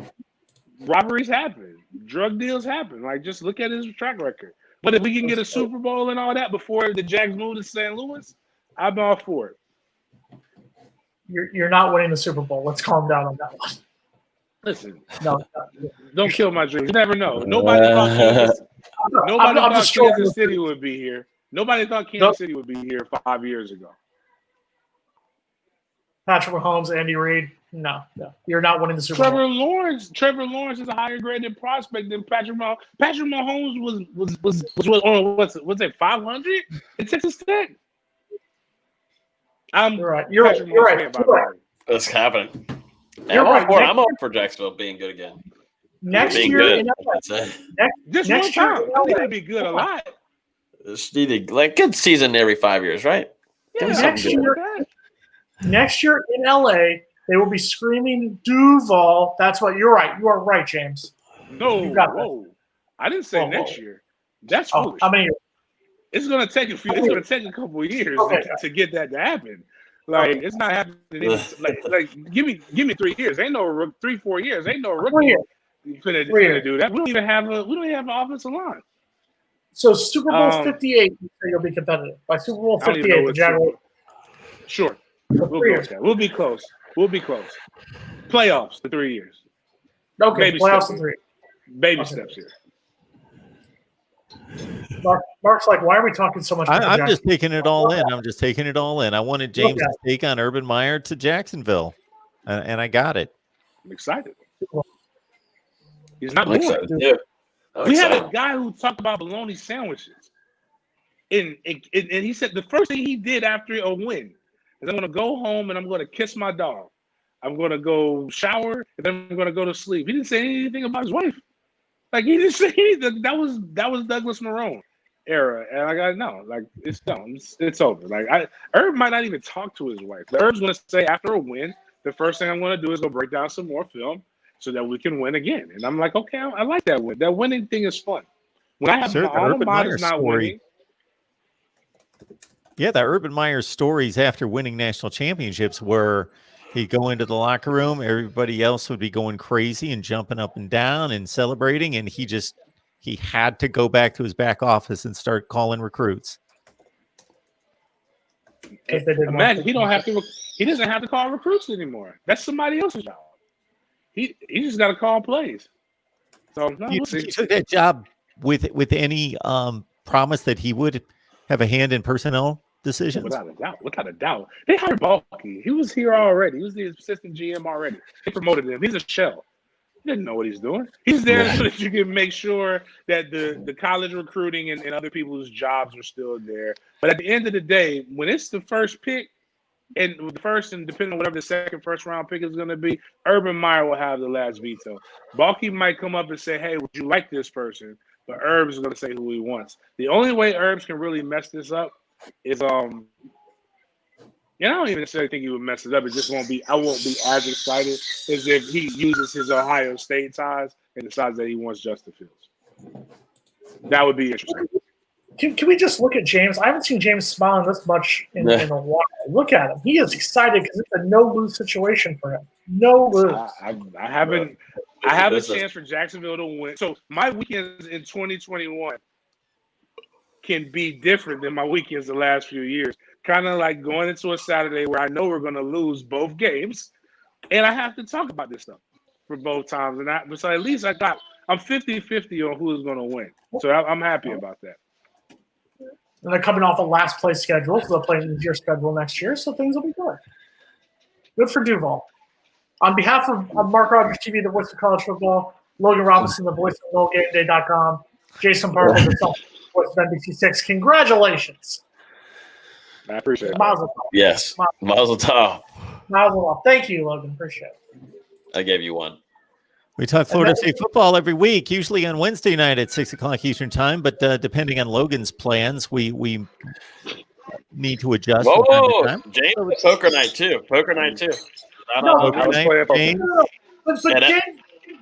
Robberies happen. Drug deals happen. Like, just look at his track record. But if we can get a Super Bowl and all that before the Jags move to St. Louis, I'm all for it. You're not winning the Super Bowl. Let's calm down on that one. Listen, no, don't kill my dreams. You never know. Nobody thought Kansas City would be here. Nobody thought Kansas City would be here 5 years ago. Patrick Mahomes, Andy Reid. No, you're not winning the Super Bowl. Trevor Lawrence is a higher graded prospect than Patrick Mahomes. Patrick Mahomes was what's it 500 in Texas Tech? You're right. You're right. That's happening. I'm up for Jacksonville being good again. Next year, just one time. I think it'd be good a lot. Just need a good season every 5 years, right? Yeah, next year in LA, they will be screaming Duval. That's what you're right. You are right, James. No, I didn't say next year. That's foolish. How many years? It's gonna take a couple of years to get that to happen. Like, it's not happening. Like give me 3 years. Ain't no 3-4 years. Ain't no rookie gonna do that. We don't even have an offensive line. So Super Bowl 58, you say you'll be competitive. By Super Bowl 58, the Jaguars. Sure. We'll be close. Playoffs for 3 years. Okay, playoffs in 3. Baby steps here. Mark's like, why are we talking so much about I'm just taking it all in. I wanted James' take on Urban Meyer to Jacksonville, and I got it. I'm excited. He's not excited. Yeah. We had a guy who talked about bologna sandwiches. And he said the first thing he did after a win is I'm going to go home and I'm going to kiss my dog. I'm going to go shower and then I'm going to go to sleep. He didn't say anything about his wife. Like, he didn't say anything. That was Douglas Marrone era. And I got no. Like, it's done. It's over. Like, Herb might not even talk to his wife. Herb's going to say after a win, the first thing I'm going to do is go break down some more film so that we can win again. And I'm like, okay, I like that win. That winning thing is fun. When I have my alma mater's not winning. Yeah, the Urban Meyer stories after winning national championships were he'd go into the locker room, everybody else would be going crazy and jumping up and down and celebrating, and he had to go back to his back office and start calling recruits. Imagine he doesn't have to call recruits anymore. That's somebody else's job. He just got to call plays. So you took that job with any promise that he would have a hand in personnel decisions? Without a doubt. They hired Balky. He was here already. He was the assistant GM already. They promoted him. He's a shell. He didn't know what he's doing. He's there so that you can make sure that the college recruiting and other people's jobs are still there. But at the end of the day, when it's the first pick, and the first and depending on whatever the first round pick is going to be, Urban Meyer will have the last veto. Balky might come up and say, hey, would you like this person? But Herbs is going to say who he wants. The only way Herbs can really mess this up is I don't even necessarily think he would mess it up. It just won't be. I won't be as excited as if he uses his Ohio State ties and decides that he wants Justin Fields. That would be interesting. Can we just look at James? I haven't seen James smiling this much in a while. Look at him. He is excited because it's a no-lose situation for him. No lose. I haven't. I have a chance for Jacksonville to win. So my weekends in 2021 can be different than my weekends the last few years. Kind of like going into a Saturday where I know we're going to lose both games, and I have to talk about this stuff for both times. And so at least I'm 50-50 on who's going to win. So I'm happy about that. And they're coming off a last place schedule, so they'll play an easier schedule next year, so things will be good. Good for Duval. On behalf of Mark Rogers TV, the voice of college football, Logan Robinson, the voice of NoGameDay.com, Jason Parker, the voice of NBC6, congratulations. I appreciate it. Mazel tov. Yes. Mazel tov. Mazel tov. Thank you, Logan. Appreciate it. I gave you one. We talk Florida State football every week, usually on Wednesday night at 6 o'clock Eastern time. But depending on Logan's plans, we need to adjust Whoa, from time to time. James, poker night too. Poker night too. Poker night, James. But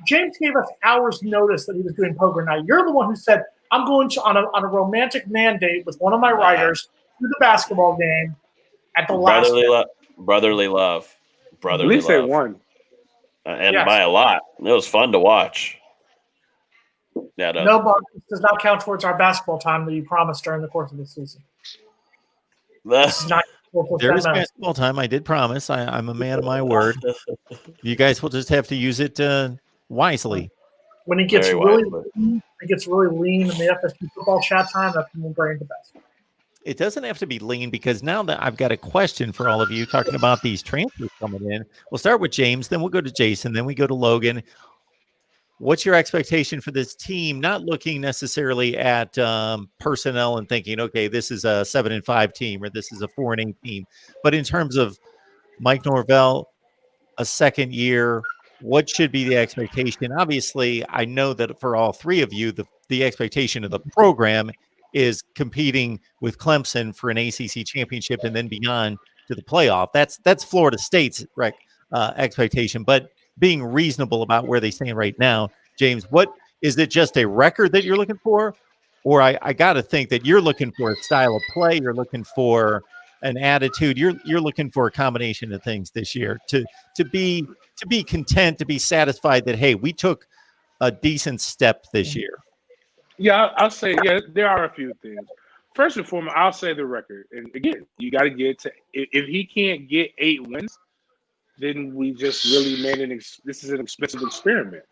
James gave us hours notice that he was doing poker night. You're the one who said, I'm going to on a romantic mandate with one of my writers to the basketball game at the last brotherly love. Brotherly At least love. they won. And by a lot. It was fun to watch. Yeah, no, but this does not count towards our basketball time that you promised during the course of the season. This is not there is basketball time. I did promise. I'm a man of my word. You guys will just have to use it wisely. When it gets really lean in the FSU football chat time, that's when we'll bring the best. It doesn't have to be lean, because now that I've got a question for all of you talking about these transfers coming in. We'll start with James, then we'll go to Jason, then we go to Logan. What's your expectation for this team? Not looking necessarily at personnel and thinking, okay, this is a 7-5 team or this is a 4-8 team, but in terms of Mike Norvell, a second year, what should be the expectation? Obviously, I know that for all three of you, the expectation of the program is competing with Clemson for an ACC championship and then beyond to the playoff. That's Florida State's expectation, but being reasonable about where they stand right now. James, what is it? Just a record that you're looking for? Or I got to think that you're looking for a style of play. You're looking for an attitude. You're looking for a combination of things this year to be content, to be satisfied that, hey, we took a decent step this year. Yeah, I'll say, there are a few things. First and foremost, I'll say the record. And again, you got to get to, if he can't get 8 wins, then we just really made this is an expensive experiment.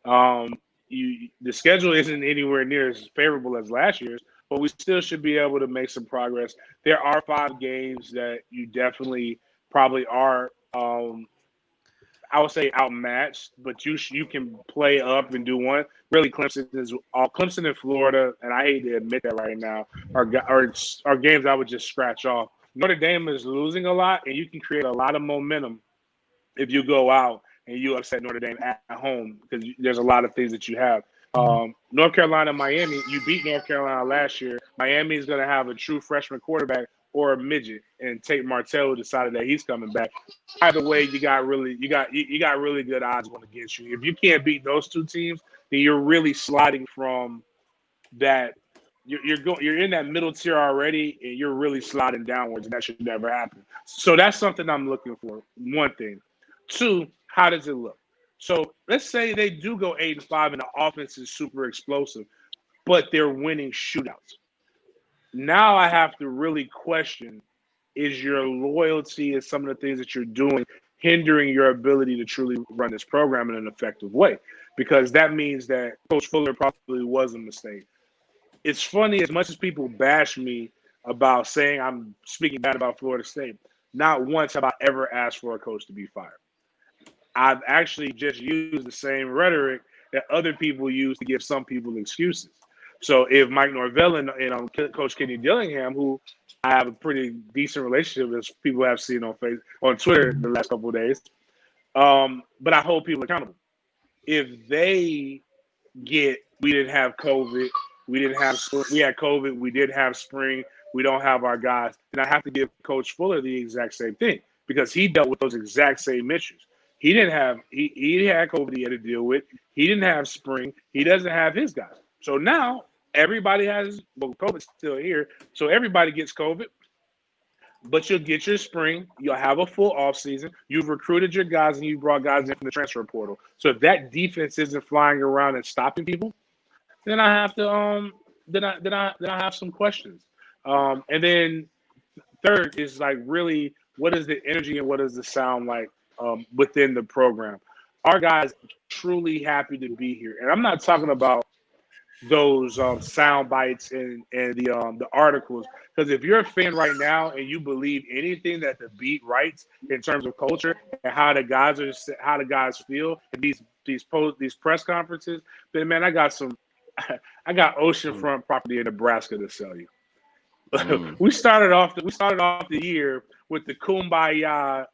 The schedule isn't anywhere near as favorable as last year's, but we still should be able to make some progress. There are 5 games that you definitely probably are, I would say, outmatched, but you can play up and do one. Really, Clemson and Florida, and I hate to admit that right now, are games I would just scratch off. Notre Dame is losing a lot, and you can create a lot of momentum if you go out and you upset Notre Dame at home, because there's a lot of things that you have. North Carolina, Miami, you beat North Carolina last year. Miami is going to have a true freshman quarterback or a midget, and Tate Martell decided that he's coming back. Either way, you got really good odds going against you. If you can't beat those 2 teams, then you're really sliding from that. You're in that middle tier already, and you're really sliding downwards, and that should never happen. So that's something I'm looking for. One thing. 2, how does it look? So let's say they do go 8-5 and the offense is super explosive, but they're winning shootouts. Now I have to really question, is your loyalty and some of the things that you're doing hindering your ability to truly run this program in an effective way? Because that means that Coach Fuller probably was a mistake. It's funny, as much as people bash me about saying I'm speaking bad about Florida State, not once have I ever asked for a coach to be fired. I've actually just used the same rhetoric that other people use to give some people excuses. So if Mike Norvell and Coach Kenny Dillingham, who I have a pretty decent relationship with, as people have seen on Twitter the last couple of days, but I hold people accountable. If they we didn't have COVID, we had COVID, we did have spring, we don't have our guys, then I have to give Coach Fuller the exact same thing, because he dealt with those exact same issues. He had COVID he had to deal with. He didn't have spring. He doesn't have his guys. So now everybody COVID's still here. So everybody gets COVID, but you'll get your spring. You'll have a full offseason. You've recruited your guys and you brought guys in from the transfer portal. So if that defense isn't flying around and stopping people, then I have to then I have some questions. And then third is like, really, what is the energy and what is the sound like within the program? Our guys truly happy to be here, and I'm not talking about those sound bites and the articles, because if you're a fan right now and you believe anything that the beat writes in terms of culture and how the guys feel in these press conferences, then man, I got oceanfront property in Nebraska to sell you. We started off the year with the Kumbaya.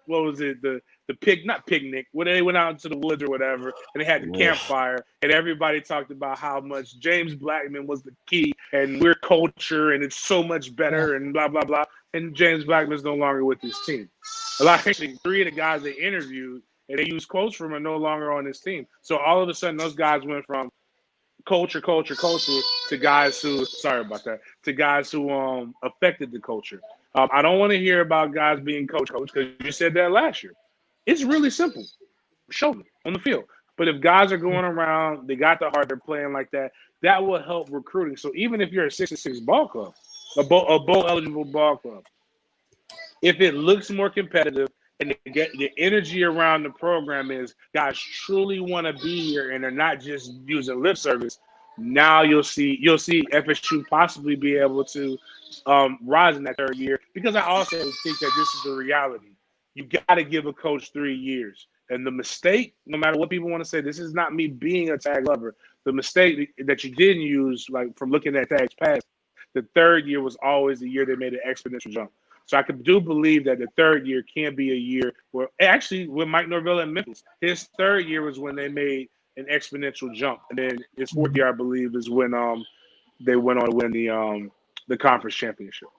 What was it? The not picnic, when they went out into the woods or whatever, and they had the campfire, and everybody talked about how much James Blackman was the key, and we're culture, and it's so much better, and blah, blah, blah. And James Blackman's no longer with his team. Actually, 3 of the guys they interviewed, and they used quotes from him, are no longer on his team. So all of a sudden, those guys went from culture to guys who, affected the culture. I don't want to hear about guys being coach, because you said that last year. It's really simple. Show them on the field. But if guys are going around, they got the heart, they're playing like that, that will help recruiting. So even if you're a 6-6 ball club, a bowl-eligible ball club, if it looks more competitive and the energy around the program is guys truly want to be here and they're not just using lip service, now you'll see FSU possibly be able to rise in that 3rd year. Because I also think that this is the reality. You got to give a coach 3 years. And the mistake, no matter what people want to say, this is not me being a tag lover. The mistake that you didn't use, like from looking at tags past, the 3rd year was always the year they made an exponential jump. So I do believe that the 3rd year can be a year where, actually, with Mike Norvell in Memphis, his 3rd year was when they made an exponential jump. And then his 4th year, I believe, is when they went on to win the conference championship.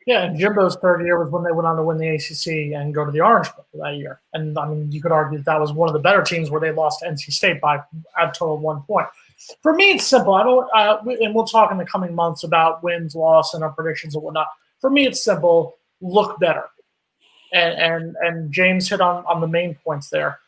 Yeah, and Jimbo's 3rd year was when they went on to win the ACC and go to the Orange Bowl that year. And, I mean, you could argue that was one of the better teams where they lost to NC State by a total of 1 point. For me, it's simple. And we'll talk in the coming months about wins, loss, and our predictions and whatnot. For me, it's simple. Look better. And James hit on the main points there.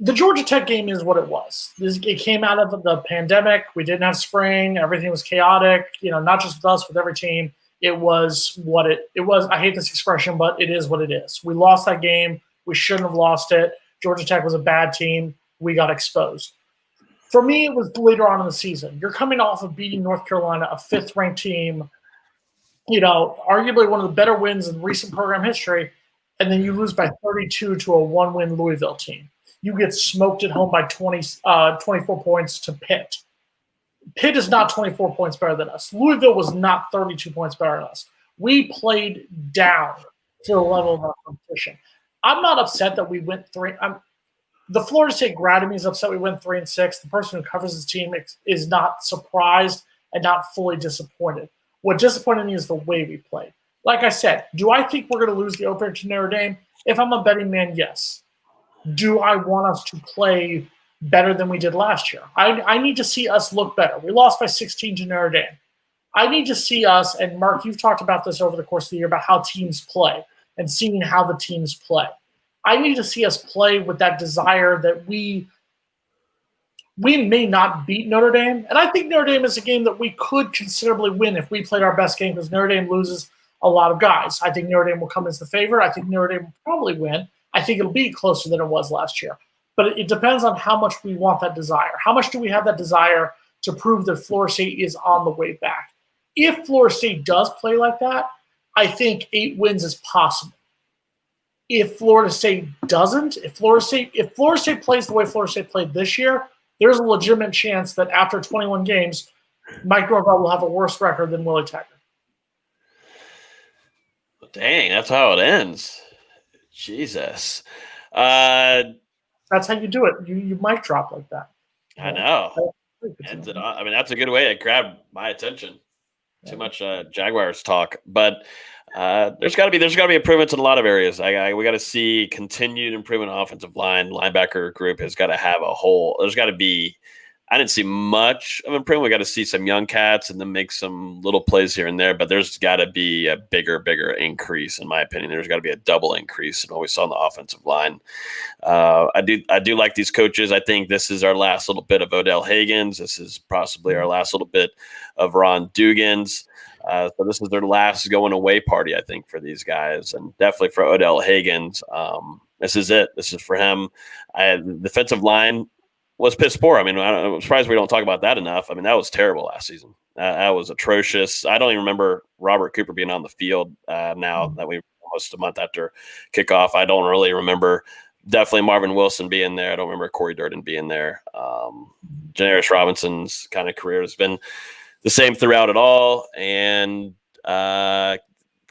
The Georgia Tech game is what it was. It came out of the pandemic. We didn't have spring. Everything was chaotic. Not just with us, with every team. It was what it was. I hate this expression, but it is what it is. We lost that game. We shouldn't have lost it. Georgia Tech was a bad team. We got exposed. For me, it was later on in the season. You're coming off of beating North Carolina, a 5th-ranked team, arguably one of the better wins in recent program history, and then you lose by 32 to a 1-win Louisville team. You get smoked at home by 24 points to Pitt. Pitt is not 24 points better than us. Louisville was not 32 points better than us. We played down to the level of our competition. I'm not upset that we went 3. The Florida State grad in me is upset we went 3-6. The person who covers his team is not surprised and not fully disappointed. What disappointed me is the way we played. Like I said, do I think we're going to lose the opener to Notre Dame? If I'm a betting man, yes. Do I want us to play better than we did last year? I need to see us look better. We lost by 16 to Notre Dame. I need to see us, and Mark, you've talked about this over the course of the year about how teams play and seeing how the teams play. I need to see us play with that desire that we may not beat Notre Dame. And I think Notre Dame is a game that we could considerably win if we played our best game, because Notre Dame loses a lot of guys. I think Notre Dame will come as the favorite. I think Notre Dame will probably win. I think it'll be closer than it was last year. But it depends on how much we want that desire. How much do we have that desire to prove that Florida State is on the way back? If Florida State does play like that, I think 8 wins is possible. If Florida State doesn't, if Florida State plays the way Florida State played this year, there's a legitimate chance that after 21 games, Mike Norvell will have a worse record than Willie Taggart. Dang, that's how it ends. Jesus. That's how you do it. You mic drop like that. I know. I mean, that's a good way to grab my attention. Too much Jaguars talk, but there's got to be improvements in a lot of areas. We got to see continued improvement in offensive line. Linebacker group has got to have a whole. There's got to be. I didn't see much of improvement. We got to see some young cats and then make some little plays here and there. But there's got to be a bigger increase, in my opinion. There's got to be a double increase in what we saw on the offensive line. I do like these coaches. I think this is our last little bit of Odell Haggins. This is possibly our last little bit of Ron Dugans. So this is their last going away party, I think, for these guys, and definitely for Odell Haggins. This is it. This is for him. The defensive line was piss poor. I mean, I'm surprised we don't talk about that enough. I mean, that was terrible last season. That was atrocious. I don't even remember Robert Cooper being on the field now that we almost a month after kickoff. I don't really remember. Definitely Marvin Wilson being there. I don't remember Corey Durden being there. Janaris Robinson's kind of career has been the same throughout it all. And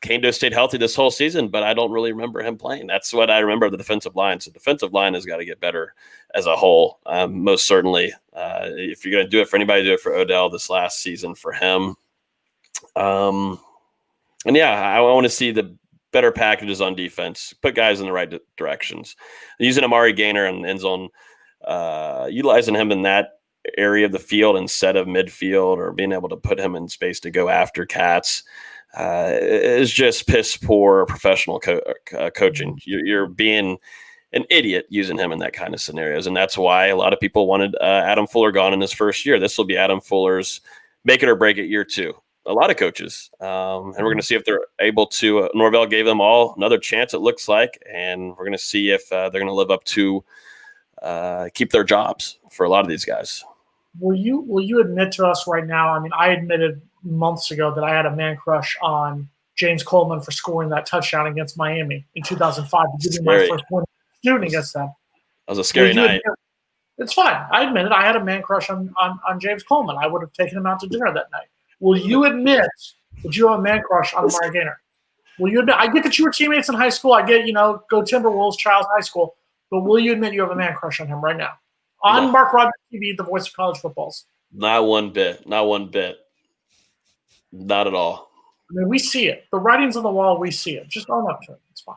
Kando stayed healthy this whole season, but I don't really remember him playing. That's what I remember of the defensive line. So the defensive line has got to get better as a whole, most certainly. If you're going to do it for anybody, do it for Odell this last season for him. And yeah, I want to see the better packages on defense, put guys in the right directions. Using Amari Gainer in the end zone, utilizing him in that area of the field instead of midfield, or being able to put him in space to go after cats is just piss poor professional coaching. You're being an idiot using him in that kind of scenarios. And that's why a lot of people wanted Adam Fuller gone in his first year. This will be Adam Fuller's make it or break it year 2. A lot of coaches. And we're going to see if they're able to. Norvell gave them all another chance, it looks like. And we're going to see if they're going to live up to keep their jobs for a lot of these guys. Will you admit to us right now? I mean, I admitted months ago that I had a man crush on James Coleman for scoring that touchdown against Miami in 2005 to give me my first win shooting against them. That was a scary night. It's fine. I admit it. I had a man crush on James Coleman. I would have taken him out to dinner that night. Will you admit that you have a man crush on Amari Gainer? Will you admit? I get that you were teammates in high school. I get, go Timberwolves, Charles High School. But will you admit you have a man crush on him right now? On MarkRogersTV, the voice of college footballs. Not one bit. Not one bit. Not at all. I mean, we see it. The writing's on the wall. We see it. Just own up to it. It's fine.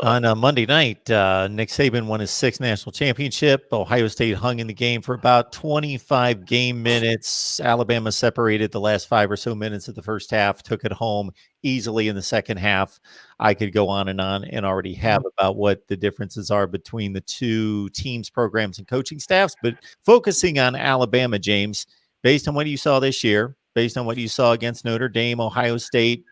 On Monday night, Nick Saban won his 6th national championship. Ohio State hung in the game for about 25 game minutes. Alabama separated the last 5 or so minutes of the first half, took it home easily in the second half. I could go on and already have about what the differences are between the two teams, programs, and coaching staffs. But focusing on Alabama, James, based on what you saw this year, based on what you saw against Notre Dame, Ohio State,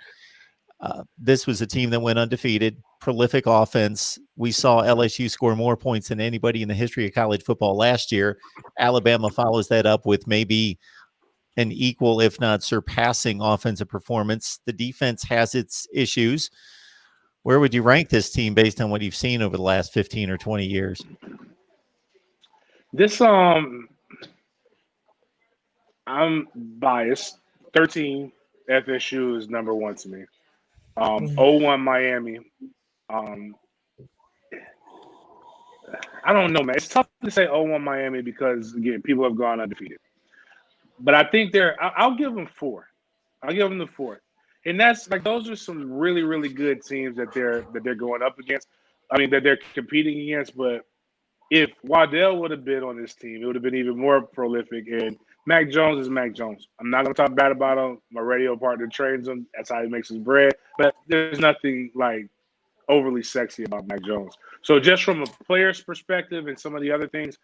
this was a team that went undefeated, prolific offense. We saw LSU score more points than anybody in the history of college football last year. Alabama follows that up with maybe an equal, if not surpassing, offensive performance. The defense has its issues. Where would you rank this team based on what you've seen over the last 15 or 20 years? This I'm biased. 13 FSU is number 1 to me. 0-1 Miami. I don't know, man. It's tough to say 0-1 Miami because, again, people have gone undefeated. But I think I'll give them 4. I'll give them the 4. And that's like, those are some really, really good teams that they're going up against. I mean, that they're competing against. But if Waddell would have been on this team, it would have been even more prolific. And Mac Jones is Mac Jones. I'm not going to talk bad about him. My radio partner trains him. That's how he makes his bread. But there's nothing like overly sexy about Mac Jones. So just from a player's perspective and some of the other things,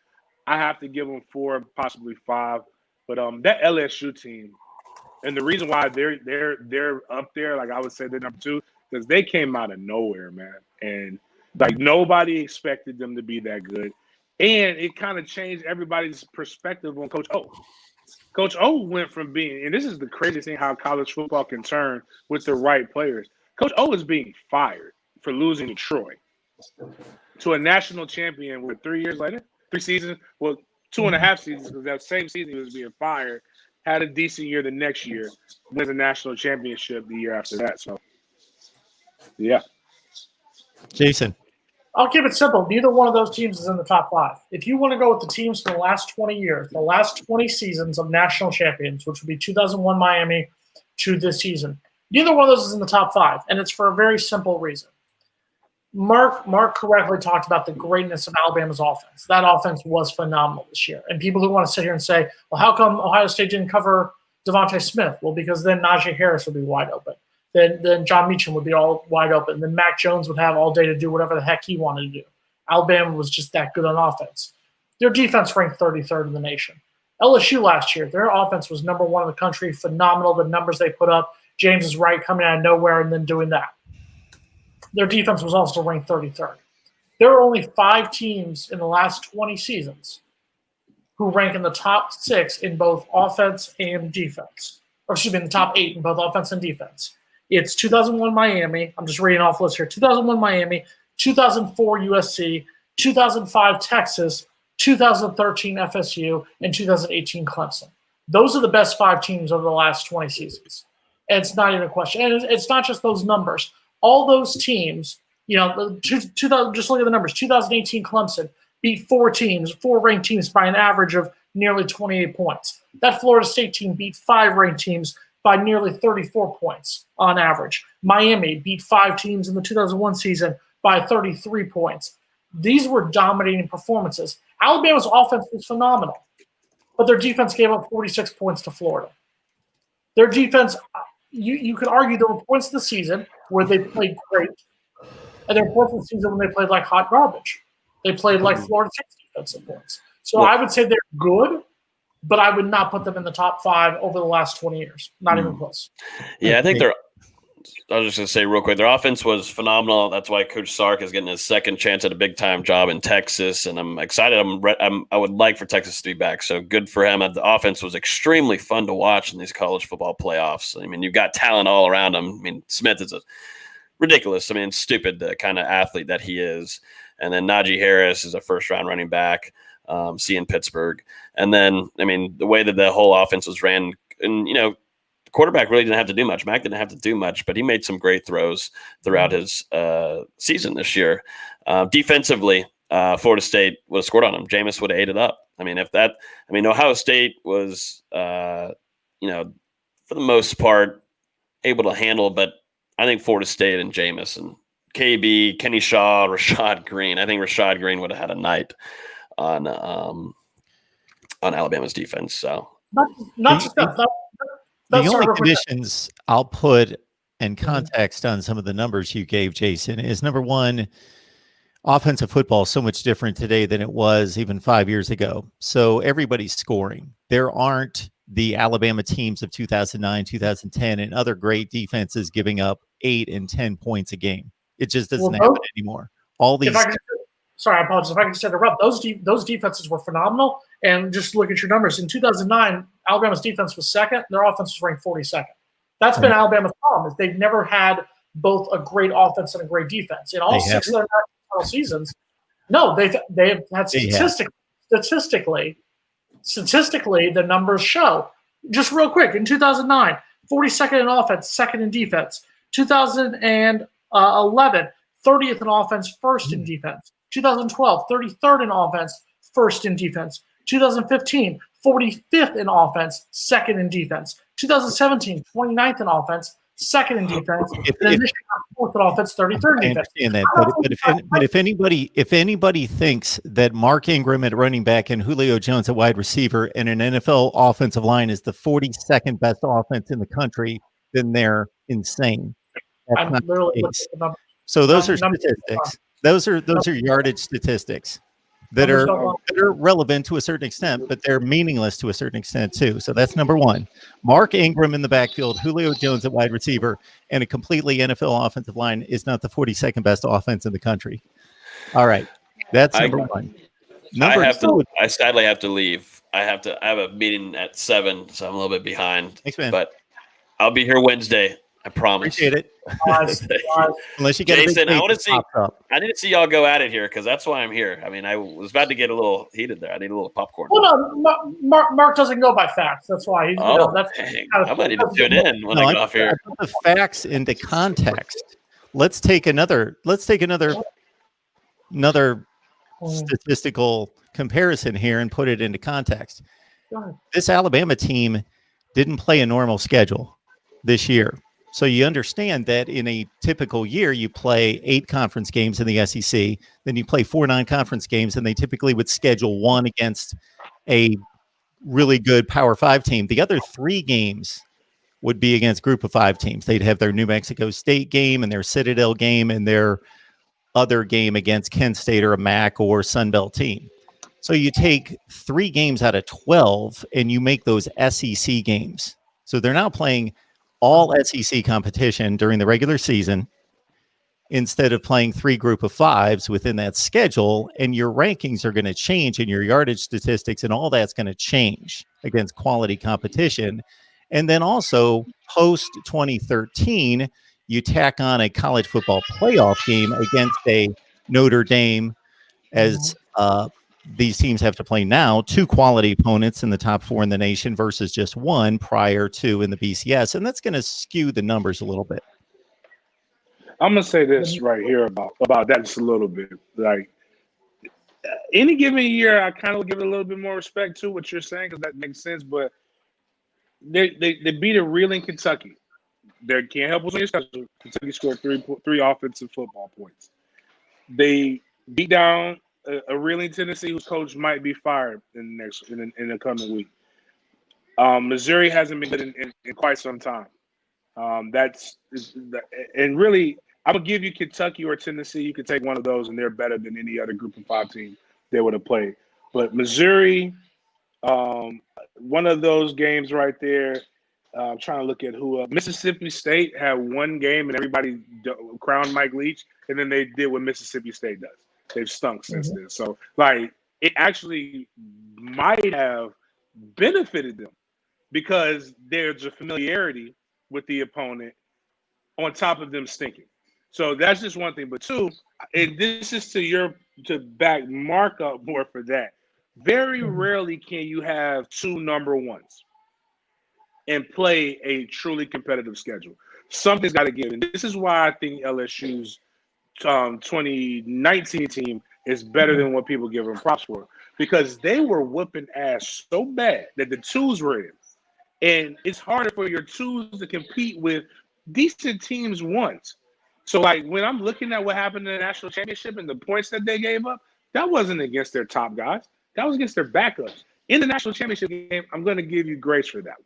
I have to give them 4, possibly 5. But that LSU team, and the reason why they're up there, like I would say they're number 2, because they came out of nowhere, man. And like nobody expected them to be that good. And it kind of changed everybody's perspective on Coach O. Coach O went from being, and this is the craziest thing, how college football can turn with the right players. Coach O is being fired for losing to Troy, to a national champion with 3 years later, 3 seasons, well, 2.5 seasons, because that same season he was being fired, had a decent year the next year, wins a national championship the year after that. So, yeah. Jason. I'll keep it simple. Neither one of those teams is in the top 5. If you want to go with the teams for the last 20 years, the last 20 seasons of national champions, which would be 2001 Miami to this season, neither one of those is in the top 5, and it's for a very simple reason. Mark correctly talked about the greatness of Alabama's offense. That offense was phenomenal this year. And people who want to sit here and say, well, how come Ohio State didn't cover Devontae Smith? Well, because then Najee Harris would be wide open. Then John Meacham would be all wide open. Then Mac Jones would have all day to do whatever the heck he wanted to do. Alabama was just that good on offense. Their defense ranked 33rd in the nation. LSU last year, their offense was number 1 in the country. Phenomenal, the numbers they put up. James is right, coming out of nowhere and then doing that. Their defense was also ranked 33rd. There are only 5 teams in the last 20 seasons who rank in the top 6 in both offense and defense. Or excuse me, in the top 8 in both offense and defense. It's 2001 Miami. I'm just reading off the list here. 2001 Miami, 2004 USC, 2005 Texas, 2013 FSU, and 2018 Clemson. Those are the best 5 teams over the last 20 seasons. It's not even a question. And it's not just those numbers. All those teams, just look at the numbers. 2018 Clemson beat four ranked teams by an average of nearly 28 points. That Florida State team beat five ranked teams by nearly 34 points on average. Miami beat five teams in the 2001 season by 33 points. These were dominating performances. Alabama's offense was phenomenal, but their defense gave up 46 points to Florida. Their defense, you could argue there were points in the season where they played great, and there were points in the season when they played like hot garbage. They played like Florida State's defensive points. So I would say they're good, but I would not put them in the top 5 over the last 20 years. Not even close. Yeah, I think I was just going to say real quick, their offense was phenomenal. That's why Coach Sark is getting his second chance at a big-time job in Texas, and I'm excited. I would like for Texas to be back, so good for him. The offense was extremely fun to watch in these college football playoffs. I mean, you've got talent all around him. I mean, Smith is stupid the kind of athlete that he is. And then Najee Harris is a first-round running back, in Pittsburgh. And then, I mean, the way that the whole offense was ran, and, quarterback really didn't have to do much. Mac didn't have to do much, but he made some great throws throughout his season this year. Defensively, Florida State would have scored on him. Jameis would have ate it up. I mean, Ohio State was, for the most part, able to handle, but I think Florida State and Jameis and KB, Kenny Shaw, Rashad Green. I think Rashad Green would have had a night on Alabama's defense. So not just that. The only conditions I'll put in context on some of the numbers you gave, Jason, is number one, offensive football is so much different today than it was even 5 years ago. So everybody's scoring. There aren't the Alabama teams of 2009, 2010, and other great defenses giving up 8 and 10 points a game. It just doesn't happen anymore. All these. Sorry, I apologize. If I can just interrupt, those defenses were phenomenal. And just look at your numbers. In 2009, Alabama's defense was second. Their offense was ranked 42nd. That's been Alabama's problem, is they've never had both a great offense and a great defense. In all 6 of their national seasons, no, they've had statistically, the numbers show. Just real quick, in 2009, 42nd in offense, second in defense. 2011, 30th in offense, first in defense. 2012, 33rd in offense, first in defense. 2015, 45th in offense, second in defense. 2017, 29th in offense, second in defense. And then this year, fourth in offense, 33rd in defense. I understand that, but if anybody thinks that Mark Ingram at running back and Julio Jones at wide receiver and an NFL offensive line is the 42nd best offense in the country, then they're insane. That's not the case. So those are statistics. Those are yardage statistics that are relevant to a certain extent, but they're meaningless to a certain extent too. So that's number one. Mark Ingram in the backfield, Julio Jones at wide receiver, and a completely NFL offensive line is not the 42nd best offense in the country. All right. That's number one. I sadly have to leave. I have a meeting at 7, so I'm a little bit behind. Thanks, man. But I'll be here Wednesday. I promise. Appreciate it. Unless you get Jason, I want to see. I need to see y'all go at it here because that's why I'm here. I mean, I was about to get a little heated there. I need a little popcorn. Well, no, Mark doesn't go by facts. That's why. He's, dang. I might need to tune in when I get off here. I put the facts into context. Let's take another statistical comparison here and put it into context. This Alabama team didn't play a normal schedule this year. So you understand that in a typical year, you play 8 conference games in the SEC, then you play 4 non-conference games, and they typically would schedule 1 against a really good Power 5 team. The other 3 games would be against Group of 5 teams. They'd have their New Mexico State game and their Citadel game and their other game against Kent State or a MAC or Sun Belt team. So you take 3 games out of 12 and you make those SEC games. So they're now playing all SEC competition during the regular season instead of playing 3 group of 5s within that schedule, and your rankings are going to change and your yardage statistics and all that's going to change against quality competition. And then also post 2013, you tack on a college football playoff game against a Notre Dame as these teams have to play now 2 quality opponents in the top 4 in the nation versus just 1 prior to in the BCS, and that's going to skew the numbers a little bit. I'm gonna say this right here about that just a little bit. Like any given year, I kind of give it a little bit more respect to what you're saying because that makes sense. But they beat a reeling Kentucky. They can't help us on your schedule. Kentucky scored three offensive football points. They beat down a reeling Tennessee whose coach might be fired in the coming week. Missouri hasn't been good in quite some time. And really, I'm gonna give you Kentucky or Tennessee. You could take one of those, and they're better than any other Group of 5 team they would have played. But Missouri, one of those games right there. I'm trying to look at who. Mississippi State had one game, and everybody crowned Mike Leach, and then they did what Mississippi State does. They've stunk since then. So, like, it actually might have benefited them because there's a familiarity with the opponent on top of them stinking. So that's just one thing. But 2, and this is to back Mark up more for that. Very rarely can you have 2 number 1s and play a truly competitive schedule. Something's got to give. And this is why I think LSU's 2019 team is better than what people give them props for, because they were whooping ass so bad that the 2s were in. And it's harder for your 2s to compete with decent teams 1s. So, like, when I'm looking at what happened in the national championship and the points that they gave up, that wasn't against their top guys. That was against their backups. In the national championship game, I'm going to give you grace for that.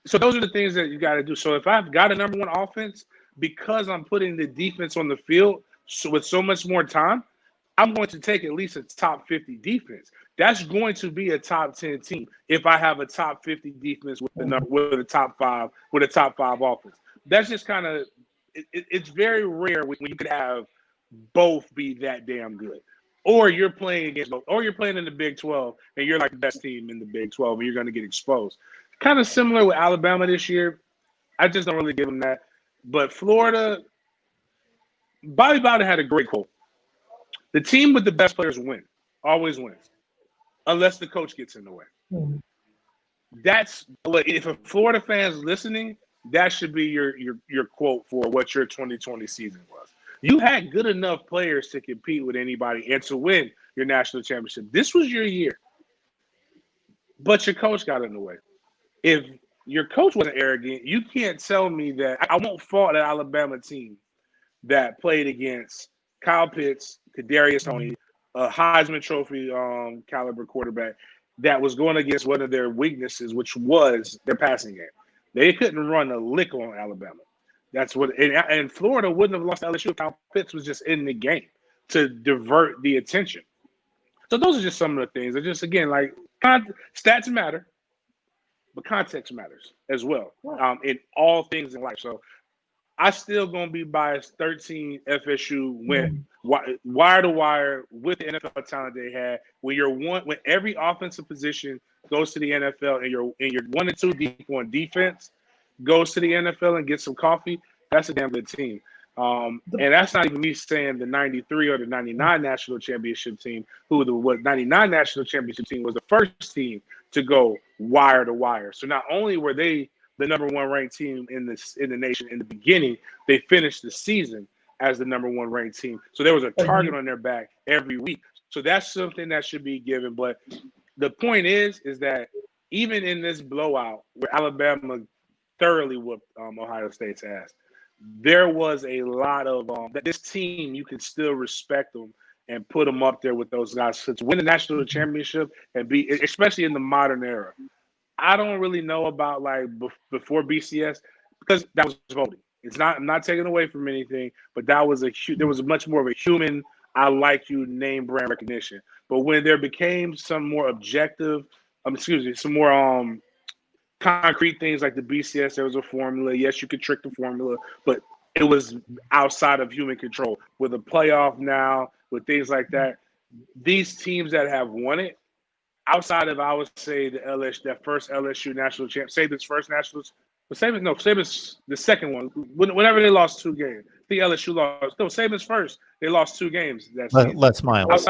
So those are the things that you got to do. So if I've got a number 1 offense, because I'm putting the defense on the field with so much more time, I'm going to take at least a top 50 defense. That's going to be a top 10 team if I have a top 50 defense with a top 5 offense. That's just kind of it's very rare when you could have both be that damn good. Or you're playing against both, or you're playing in the Big 12 and you're like the best team in the Big 12 and you're going to get exposed. Kind of similar with Alabama this year. I just don't really give them that. But Florida, Bobby Bowden had a great quote. The team with the best players win, always wins, unless the coach gets in the way. Mm-hmm. That's if a Florida fan's listening, that should be your quote for what your 2020 season was. You had good enough players to compete with anybody and to win your national championship. This was your year. But your coach got in the way. If your coach wasn't arrogant, you can't tell me that. I won't fault that Alabama team that played against Kyle Pitts, Kadarius Toney, a Heisman Trophy caliber quarterback that was going against one of their weaknesses, which was their passing game. They couldn't run a lick on Alabama. That's what, and Florida wouldn't have lost to LSU if Kyle Pitts was just in the game to divert the attention. So those are just some of the things. They're just, again, like, stats matter, but context matters as well in all things in life. So I still going to be biased. 13 FSU went wire to wire with the NFL talent they had. When every offensive position goes to the NFL and you're 1 and 2 deep on defense, goes to the NFL and gets some coffee, that's a damn good team. And that's not even me saying the 93 or the 99 national championship team, who the 99 national championship team was the first team to go wire to wire. So not only were they the number 1 ranked team in the nation in the beginning, they finished the season as the number 1 ranked team. So there was a target on their back every week. So that's something that should be given. But the point is that even in this blowout where Alabama thoroughly whooped Ohio State's ass, there was a lot of that this team, you can still respect them and put them up there with those guys to win the national championship and be, especially in the modern era. I don't really know about like before BCS because that was voting. I'm not taking away from anything, but there was much more of a human, I like you, name brand recognition. But when there became some more objective, some more concrete things like the BCS, there was a formula. Yes, you could trick the formula, but it was outside of human control. With a playoff now, with things like that, these teams that have won it, outside of, I would say, that first LSU national champ, Saban's first national, Saban's the second one. Whenever they lost 2 games, the LSU lost. No, Saban's first. They lost 2 games. Les Miles.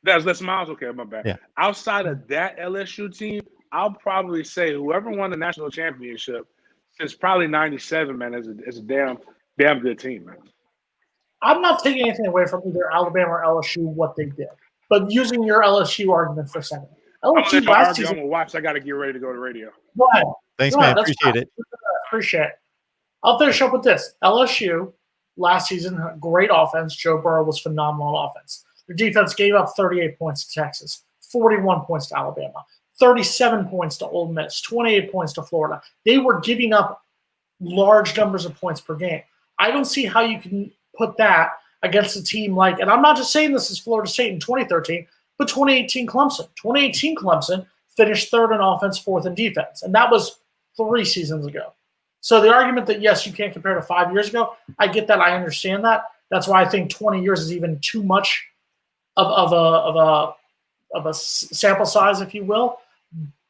That's Les Miles. Okay, my bad. Yeah. Outside of that LSU team, I'll probably say whoever won the national championship since probably '97, man, is a damn good team, man. I'm not taking anything away from either Alabama or LSU what they did, but using your LSU argument for a second. LSU last season. I'm gonna watch. I got to get ready to go to radio. Go ahead. Thanks, man. Appreciate it. Appreciate it. I'll finish up with this. LSU last season, great offense. Joe Burrow was phenomenal on offense. Their defense gave up 38 points to Texas, 41 points to Alabama, 37 points to Ole Miss, 28 points to Florida. They were giving up large numbers of points per game. I don't see how you can put that against a team like, and I'm not just saying this is Florida State in 2013, but 2018 Clemson. 2018 Clemson finished third in offense, fourth in defense, and that was 3 seasons ago. So the argument that, yes, you can't compare to 5 years ago, I get that. I understand that. That's why I think 20 years is even too much of a sample size, if you will.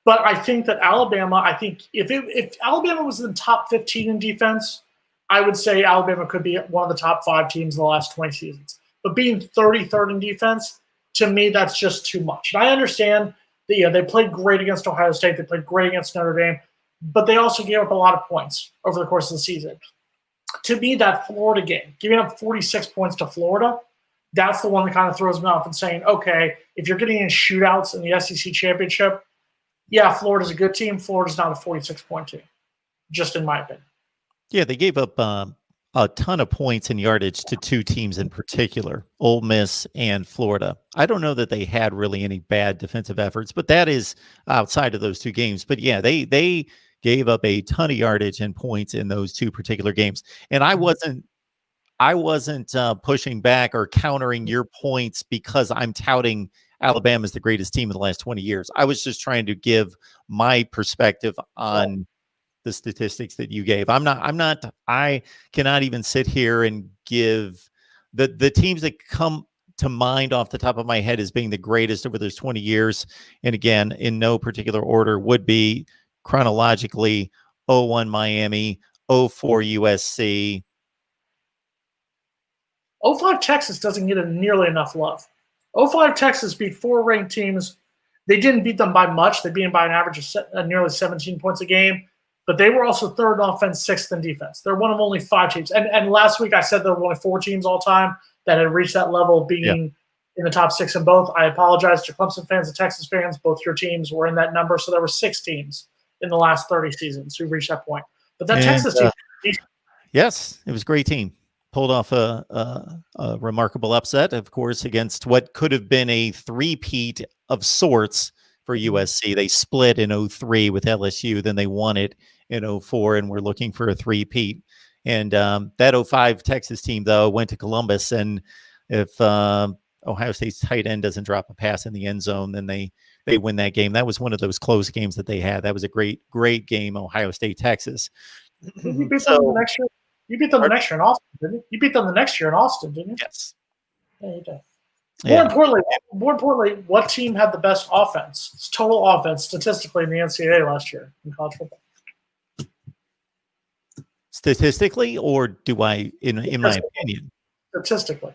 But I think that Alabama, if Alabama was in the top 15 in defense, I would say Alabama could be one of the top 5 teams in the last 20 seasons. But being 33rd in defense, to me, that's just too much. And I understand that they played great against Ohio State. They played great against Notre Dame. But they also gave up a lot of points over the course of the season. To me, that Florida game, giving up 46 points to Florida, that's the one that kind of throws me off and saying, okay, if you're getting in shootouts in the SEC championship, yeah, Florida's a good team. Florida's not a 46-point team, just in my opinion. Yeah, they gave up a ton of points and yardage to 2 teams in particular, Ole Miss and Florida. I don't know that they had really any bad defensive efforts, but that is outside of those 2 games. But yeah, they gave up a ton of yardage and points in those 2 particular games. And I wasn't pushing back or countering your points because I'm touting Alabama as the greatest team in the last 20 years. I was just trying to give my perspective on the statistics that you gave. I cannot even sit here and give the teams that come to mind off the top of my head as being the greatest over those 20 years. And again, in no particular order, would be chronologically 01 Miami, 04 USC. 05 Texas doesn't get nearly enough love. 05 Texas beat 4 ranked teams. They didn't beat them by much. They beat them by an average of nearly 17 points a game. But they were also 3rd in offense, 6th in defense. They're one of only 5 teams. And last week I said there were only 4 teams all time that had reached that level of being in the top 6 in both. I apologize to Clemson fans and Texas fans. Both your teams were in that number. So there were 6 teams in the last 30 seasons who reached that point. But that Texas team. Yes, it was a great team. Pulled off a remarkable upset, of course, against what could have been a 3-peat of sorts for USC. They split in 03 with LSU, then they won it in 04, and we're looking for a 3-peat. And that 05 Texas team, though, went to Columbus, and if Ohio State's tight end doesn't drop a pass in the end zone, then they win that game. That was one of those close games that they had. That was a great game, Ohio State, Texas. You beat them the next year. You beat them the next year in Austin, didn't you? You beat them the next year in Austin, didn't you? Yes. Yeah, you did. More importantly, what team had the best offense? It's total offense statistically in the NCAA last year in college football. Statistically, or do I, in my opinion? Statistically.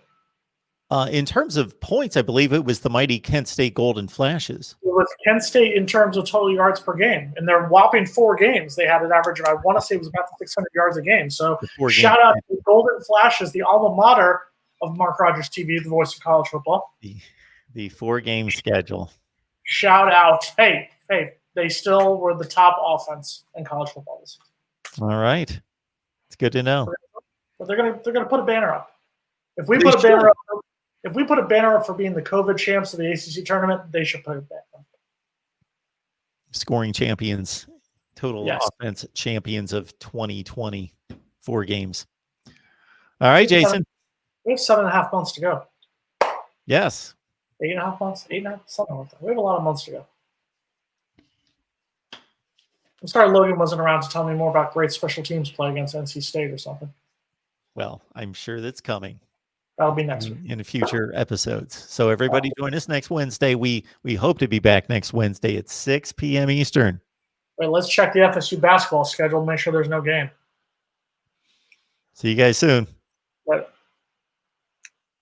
In terms of points, I believe it was the mighty Kent State Golden Flashes. It was Kent State in terms of total yards per game. In their whopping 4 games, they had an average of, I want to say it was about 600 yards a game. So shout out to the Golden Flashes, the alma mater of MarkRogersTV, the voice of college football. The 4-game schedule. Shout out. Hey, they still were the top offense in college football this season. All right. It's good to know. But they're gonna put a banner up. If we put a banner up for being the COVID champs of the ACC tournament, they should put it back up. Scoring champions, total offense champions of 2020, 4 games. All right, Jason. We have 7.5 months to go. Yes. 8.5 months, 8.5, something like that. We have a lot of months to go. I'm sorry Logan wasn't around to tell me more about great special teams play against NC State or something. Well, I'm sure that's coming. That'll be next week. In future episodes. So everybody join us next Wednesday. We hope to be back next Wednesday at 6 p.m. Eastern. Wait, let's check the FSU basketball schedule. Make sure there's no game. See you guys soon.